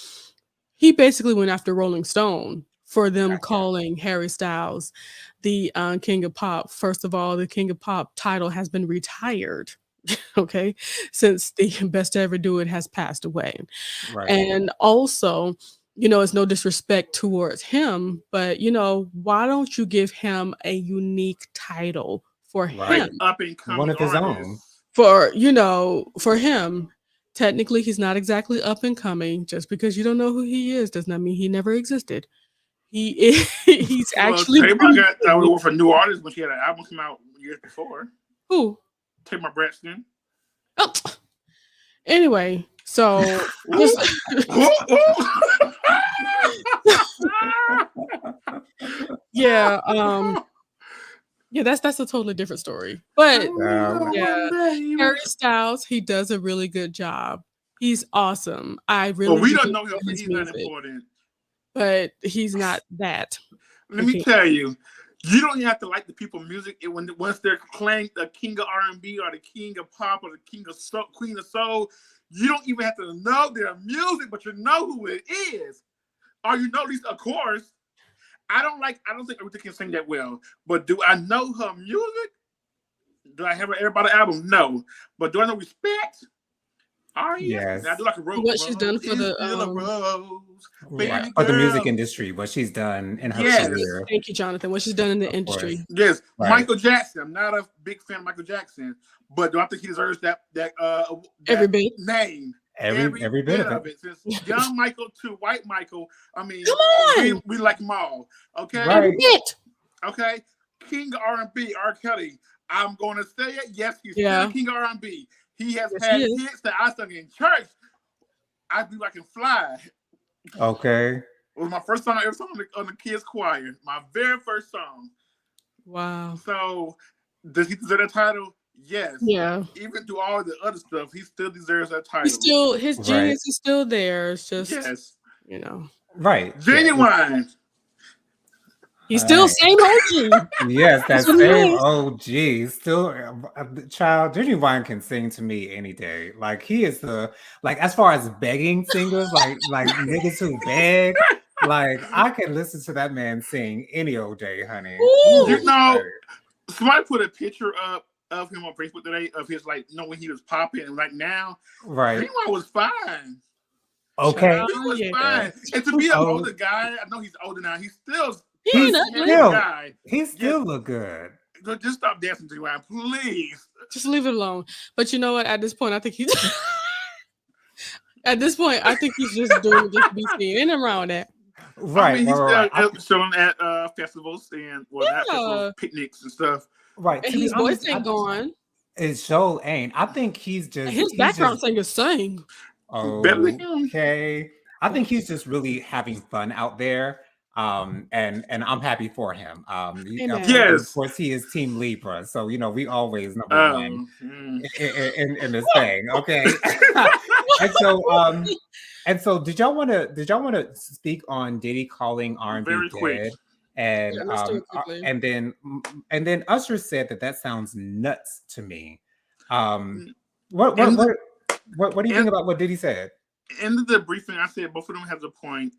he basically went after Rolling Stone for them calling Harry Styles the King of Pop. First of all, the King of Pop title has been retired. Okay, since the Best to Ever Do It has passed away. And also, you know, it's no disrespect towards him, but you know, why don't you give him a unique title for him? Up and coming one of his own. For, you know, for him, technically he's not exactly up and coming. Just because you don't know who he is does not mean he never existed. He is he's actually Tamar got that for new artists when she had an album come out years before. Who? Tamar Braxton. Oh. Anyway, so yeah, that's a totally different story. But Harry Styles, he does a really good job. He's awesome. I really. Well, we don't know him. He's not important. But he's not that. Let me tell you, you don't even have to like the people's music once they're claimed the king of R&B or the king of pop or the king of soul, queen of soul. You don't even have to know their music, but you know who it is, or you know at least, of course. I don't think Aretha can sing that well, but do I know her music? Do I have everybody album? No, but do I know Respect? Yes. I do like a rose. What she's done for the for the music industry, what she's done in her career. Thank you, Jonathan. What she's done in the industry. Yes, Michael Jackson. I'm not a big fan of Michael Jackson, but do I think he deserves that every bit name? Every bit of it. Since young Michael to white Michael, I mean, come on, we like them all. Okay, every bit. Okay, King of R&B, R. Kelly. I'm going to say it. Yes, he's still King of R&B. He has had hits that I sung in church. I Do I Can Fly. Okay. It was my first song I ever sung on the kids' choir. My very first song. Wow. So, does he deserve that title? Yes. Yeah. Even through all the other stuff, he still deserves that title. His genius is still there. It's just, you know. Right. Genuine. He's still same OG. Yes, that same OG. Still, child, Genuine can sing to me any day. Like he is as far as begging singers, like niggas who beg, like I can listen to that man sing any old day, honey. Ooh. You know, somebody put a picture up of him on Facebook today of his when he was popping and now. Right. Genuine was fine. Okay. He was fine. And to be an older guy, I know he's older now. He still look good. Just stop dancing, Genuine, please. Just leave it alone. But you know what? At this point, I think he's just doing it just to be seen. Ain't nothing wrong with that. I Right, mean, he's right, right, still right. showing at festivals and not festivals, Yeah, picnics and stuff. Right. and To be his voice honest, ain't gone. it so ain't. I think And his he's background just singer sang. Better than him. okay. I think he's just really having fun out there. And I'm happy for him. Amen. And of Yes. course he is team Libra. So we always number one Oh. in this thing. Okay. and so did y'all want to speak on Diddy calling R&B Very quick. dead? Yeah, let's do it quickly. And then Usher said that sounds nuts to me. What what In the, what what do you in, think about what Diddy said? in the briefing, I said both of them has a point.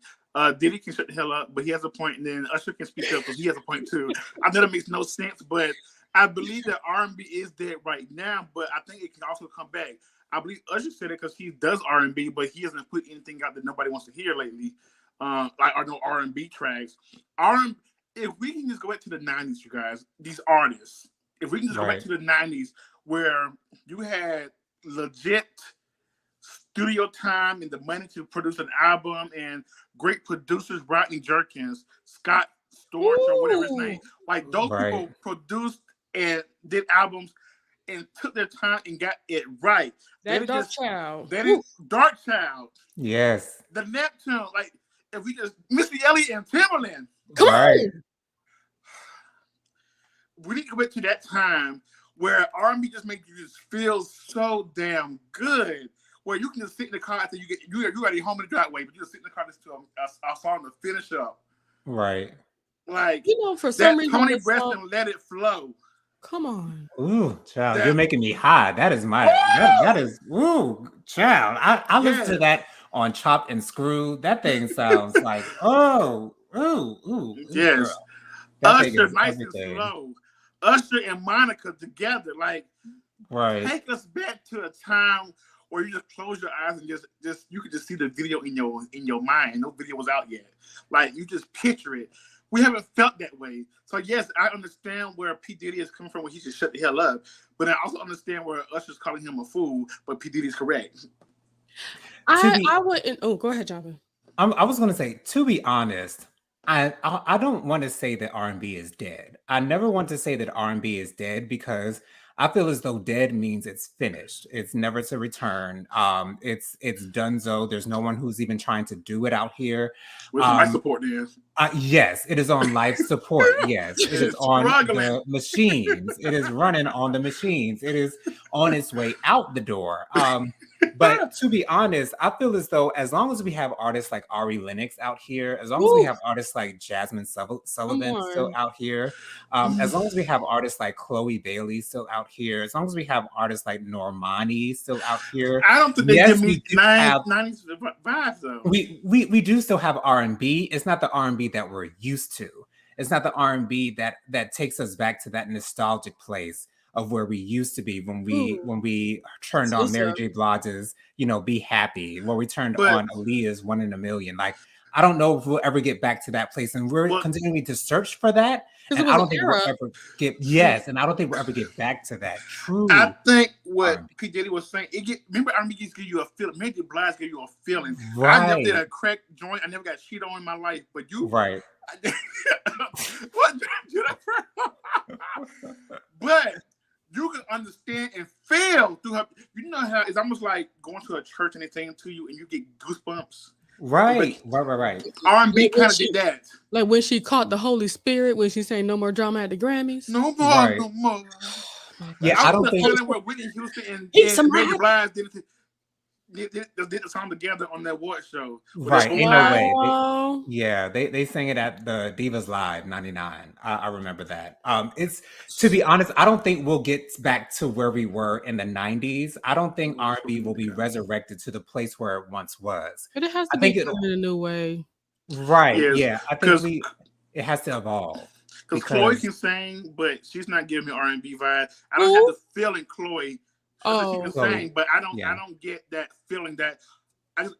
Diddy can shut the hell up, but he has a point, and then Usher can speak up because he has a point too. I know that makes no sense, but I believe that R&B is dead right now, but I think it can also come back. I believe Usher said it because he does R&B, but he hasn't put anything out that nobody wants to hear lately, like or no R&B tracks. R if we can just go back to the '90s, you guys, these artists, if we can just go back Right. to the '90s where you had legit studio time and the money to produce an album and great producers, Rodney Jerkins, Scott Storch, or whatever his name, Ooh, like those Right. people produced and did albums and took their time and got it right. They that didn't dark just child. they Ooh, didn't Dark Child, Yes. the Neptune, like if we just Missy Elliott and Timberland, come Right. on. we need to go back to that time where R&B just makes you just feel so damn good. Where you can just sit in the car after you already home in the driveway, but you just sit in the car listen to a song to finish up. Right. Like You know, for some that reason Tony this song. Braxton Let It Flow. Come on. Ooh, child, you're That making me high. That is that is child. I listen to yes, that on Chopped and Screwed. That thing sounds like girl. yes. That thing Usher is Nice and everything. Slow. Usher and Monica together. Like Right. take us back to a time where you just close your eyes and just you could just see the video in your mind. No video was out yet. Like you just picture it. We haven't felt that way. So yes, I understand where P. Diddy is coming from when he should shut the hell up. But I also understand where Usher's calling him a fool, but P. Diddy's correct. To be I wouldn't. Oh, go ahead, Jonathan. I was gonna say, to be honest, I don't want to say that R&B is dead. I never want to say that R&B is dead because I feel as though dead means it's finished. It's never to return. It's donezo. There's no one who's even trying to do it out here. With some life Um, support there. yes, it is on life support. Yes, it is It's on struggling. the machines. It is running on the machines. It is on its way out the door. But to be honest, I feel as though as long as we have artists like Ari Lennox out here, as long as we Woo, have artists like Jasmine come Sullivan still on. out here, as long as we have artists like Chloe Bailey still out here, as long as we have artists like Normani still out here, I don't think they give yes, me we do have 90s vibes though. we do still have R&B. It's not the R&B that we're used to. It's not the R&B that takes us back to that nostalgic place of where we used to be Ooh, when we turned on Mary SZA. J. Blige's, Be Happy, where we turned But on Aaliyah's One in a Million. Like, I don't know if we'll ever get back to that place. And we're but continuing to search for that. Because it And was I an don't think we'll era. ever and I don't think we'll ever get back to that I true think what R&B. P. Diddy was saying, remember R&B just give you a feeling. Mary J. Blige give you a feeling. I never did Right. a crack joint. I never got cheated on in my life. But you, Right. what? But you can understand and feel through her. You know how it's almost like going to a church and they sing to you and you get goosebumps. Right. R&B Like when kind of she, did that. like when she caught the Holy Spirit when she sang "No More Drama" at the Grammys. No more, Right. no more. Oh my Yeah, gosh, I I was don't the think feeling where Whitney Houston he's and Mary J. somebody. Blige did the song together on that award show. With that right. boom Ain't no bap. way. Wow. They sang it at the Divas Live '99. I remember that. It's to be honest, I don't think we'll get back to where we were in the '90s. I don't think R&B will be resurrected to the place where it once was. But it has I to be think done it'll in a new way. right. Yes, Yeah, I think because it has to evolve Chloe because can sing, but she's not giving me R&B vibe. I don't have Who? the feeling Chloe. She can Oh, Chloe, sing, but I yeah, don't get that feeling that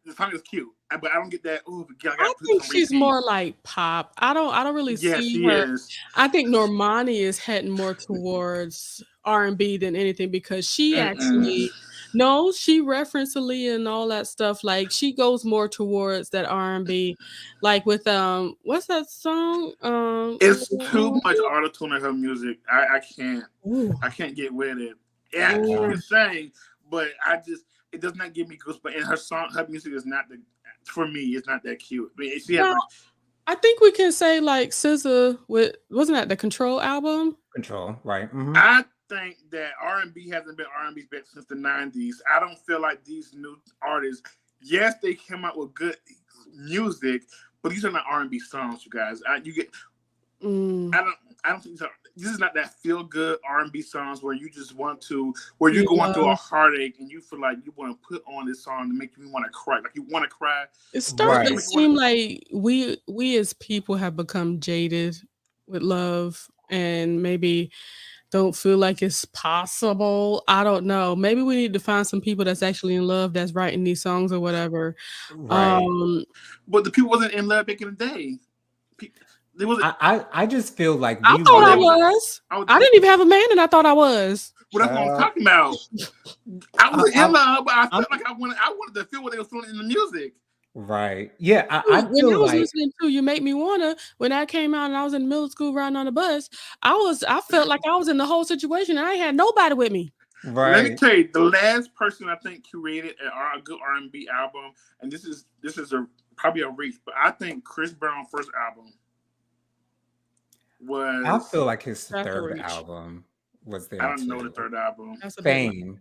the song is cute, but I don't get that. Oh, I got I to put this think on she's repeat. more like pop. I don't really Yes, see she her. is. I think Normani is heading more towards R&B than anything because she Mm-mm. actually No, she referenced Aaliyah and all that stuff. Like she goes more towards that R&B, like with what's that song? It's too much auto-tune in her music. I can't. Ooh, I can't get with it. Yeah, she ooh. can sing, but it does not give me goosebumps. And her music is not for me. It's not that cute. I mean, she has Well, I think we can say like SZA wasn't that the Control album? Control, right? Mm-hmm. I think that R&B hasn't been R&B's best since the '90s. I don't feel like these new artists. Yes, they came out with good music, but these are not R&B songs, you guys. You get. Mm. I don't think so. This is not that feel good R&B songs where you just where you're going through a heartache and you feel like you want to put on this song to make you want to cry. Like you want to cry. It's starting to Right. seem like we as people have become jaded with love and maybe don't feel like it's possible. I don't know. Maybe we need to find some people that's actually in love that's writing these songs or whatever. Right. But the people wasn't in love back in the day. I just feel like I thought I was. I didn't even have a man, and I thought I was. Well, that's what I'm talking about. I was in love, but I felt like I wanted to feel what they were feeling in the music. Right. Yeah. When I was listening to "You Make Me Wanna," when that came out, and I was in middle school riding on the bus, I felt like I was in the whole situation, and I ain't had nobody with me. Right. Let me tell you, the last person I think curated a good R&B album, and this is probably a reach, but I think Chris Brown's first album was. I feel like his third album was there. I don't know the third album. That's a Fame.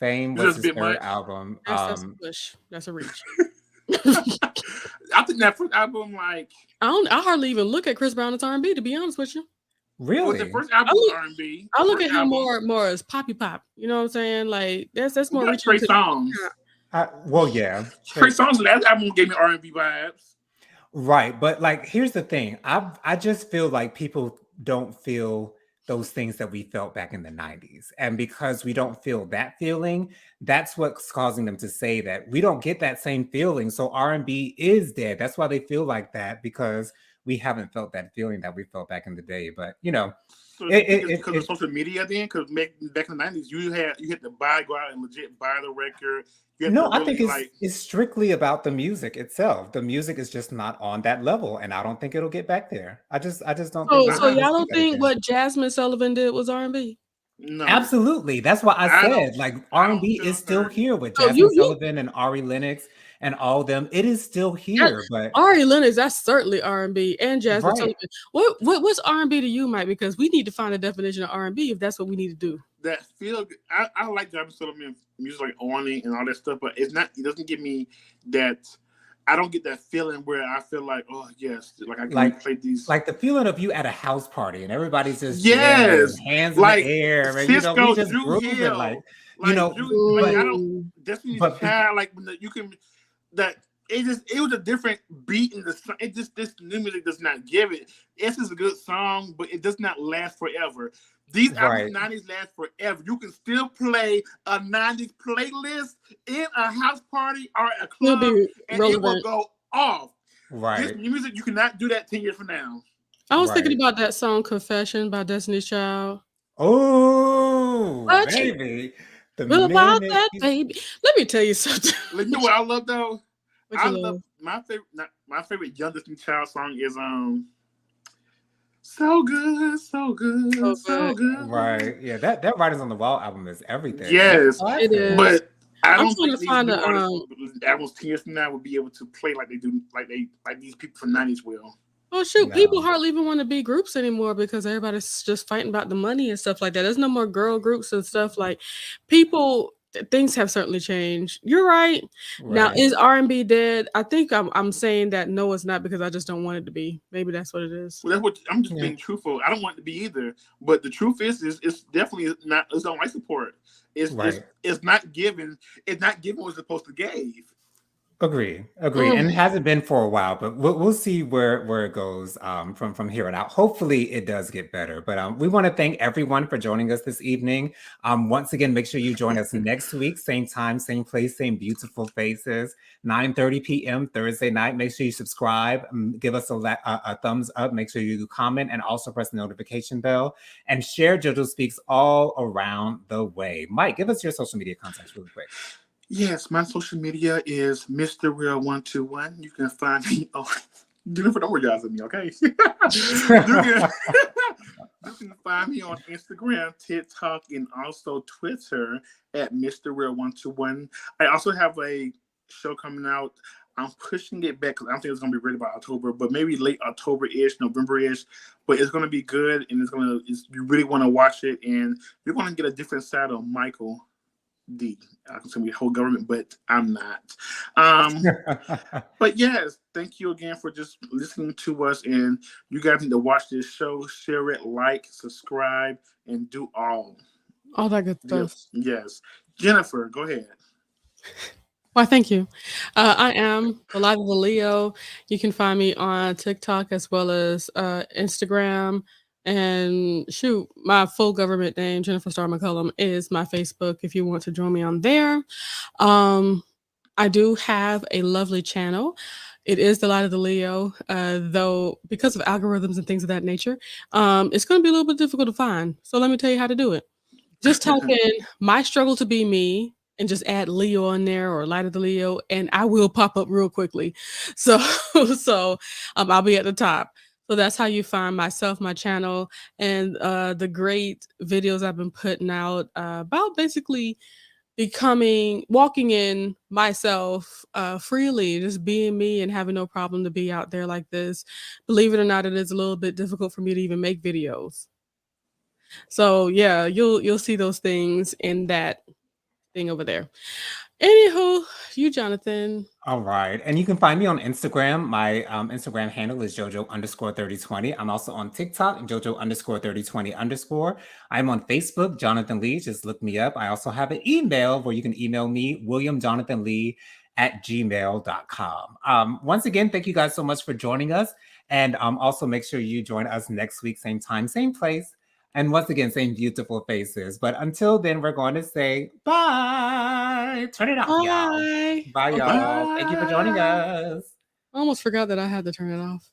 Fame was his third album. That's a push. That's a reach. I think that first album, like I hardly even look at Chris Brown as R&B, to be honest with you. Really? Well, the first album was R&B. I look at him more as poppy pop. You know what I'm saying? Like that's more rich. Trey Songz. Well, yeah. Trey Songz' last album gave me R&B vibes. Right, but like, here's the thing. I just feel like people don't feel those things that we felt back in the 90s. And because we don't feel that feeling, that's what's causing them to say that we don't get that same feeling. So R&B is dead. That's why they feel like that, because we haven't felt that feeling that we felt back in the day. But so because of social media then, because back in the 90s, you had to go out and legit buy the record. No, I think it's strictly about the music itself. The music is just not on that level, and I don't think it'll get back there. I just don't think. So y'all don't think what Jasmine Sullivan did was R&B? No, absolutely. That's why I said like R&B is still here with Jasmine Sullivan and Ari Lennox and all them. It is still here, but Ari Lennox, that's certainly R&B, and Jasmine Sullivan. What's R&B to you, Mike? Because we need to find a definition of R&B if that's what we need to do. That feel good. I like Jasmine Sullivan music, like Orny and all that stuff, but it doesn't give me that. I don't get that feeling where I feel like, oh yes, like I can play these, like the feeling of you at a house party and everybody's just hands like, in the air, and Cisco, we just grooving, like I don't. Destiny's Child, like you can that. It was a different beat in the song. This new music does not give it. This is a good song, but it does not last forever. These albums 90s last forever. You can still play a 90s playlist in a house party or a club, and it will go off. Right. This music, you cannot do that 10 years from now. I was thinking about that song "Confession" by Destiny's Child. Oh, baby. About that, baby. Let me tell you something. You know what I love though? I love my favorite young Destiny's Child song is So Good, So Good, So Good. Right. Yeah, that Writers on the Wall album is everything. Yes, it is. But I don't think these albums 10 years from now will be able to play like they do, like these people from 90s will. Well, shoot, people hardly even want to be groups anymore because everybody's just fighting about the money and stuff like that. There's no more girl groups and stuff. Like things have certainly changed. You're right. Now, is R&B dead? I think I'm saying that no, it's not, because I just don't want it to be. Maybe that's what it is. Well, that's what I'm just being truthful. I don't want it to be either. But the truth is it's definitely not. It's on life support. It's not given. It's not given what it's supposed to give. Agree. And it hasn't been for a while, but we'll see where it goes from here on out. Hopefully, it does get better. But we want to thank everyone for joining us this evening. Once again, make sure you join us next week, same time, same place, same beautiful faces, 9:30 p.m. Thursday night. Make sure you subscribe, give us a thumbs up. Make sure you comment and also press the notification bell and share JoJo Speaks all around the way. Mike, give us your social media contacts really quick. Yes, my social media is Mr. Real 121. You can find me on. Jennifer, don't orgasm at me, okay? you can find me on Instagram, TikTok, and also Twitter at Mr. Real 121. I also have a show coming out. I'm pushing it back because I don't think it's going to be ready by October, but maybe late October-ish, November-ish. But it's going to be good, and you really want to watch it, and you're going to get a different side of Michael D. I can say we whole government, but I'm not. But yes, thank you again for just listening to us. And you guys need to watch this show, share it, like, subscribe, and do all that good stuff. Yes. Jennifer, go ahead. Why, thank you. I am the Light of the Leo. You can find me on TikTok as well as Instagram. And shoot, my full government name, Jennifer Star McCullum, is my Facebook if you want to join me on there. I do have a lovely channel. It is the Light of the Leo, though because of algorithms and things of that nature, it's going to be a little bit difficult to find. So let me tell you how to do it. Just type in "My Struggle to Be Me" and just add Leo on there or Light of the Leo, and I will pop up real quickly. So I'll be at the top. So that's how you find myself, my channel, and the great videos I've been putting out about basically walking in myself freely, just being me and having no problem to be out there like this. Believe it or not, it is a little bit difficult for me to even make videos. So yeah, you'll see those things in that thing over there. Anywho, you, Jonathan. All right. And you can find me on Instagram. My Instagram handle is JoJo_3020. I'm also on TikTok, JoJo_3020_. I'm on Facebook, Jonathan Lee. Just look me up. I also have an email where you can email me, WilliamJonathanLee@gmail.com. Once again, thank you guys so much for joining us. And also make sure you join us next week, same time, same place. And once again, same beautiful faces. But until then, we're going to say bye. Turn it off, y'all. Bye, y'all. Bye. Thank you for joining us. I almost forgot that I had to turn it off.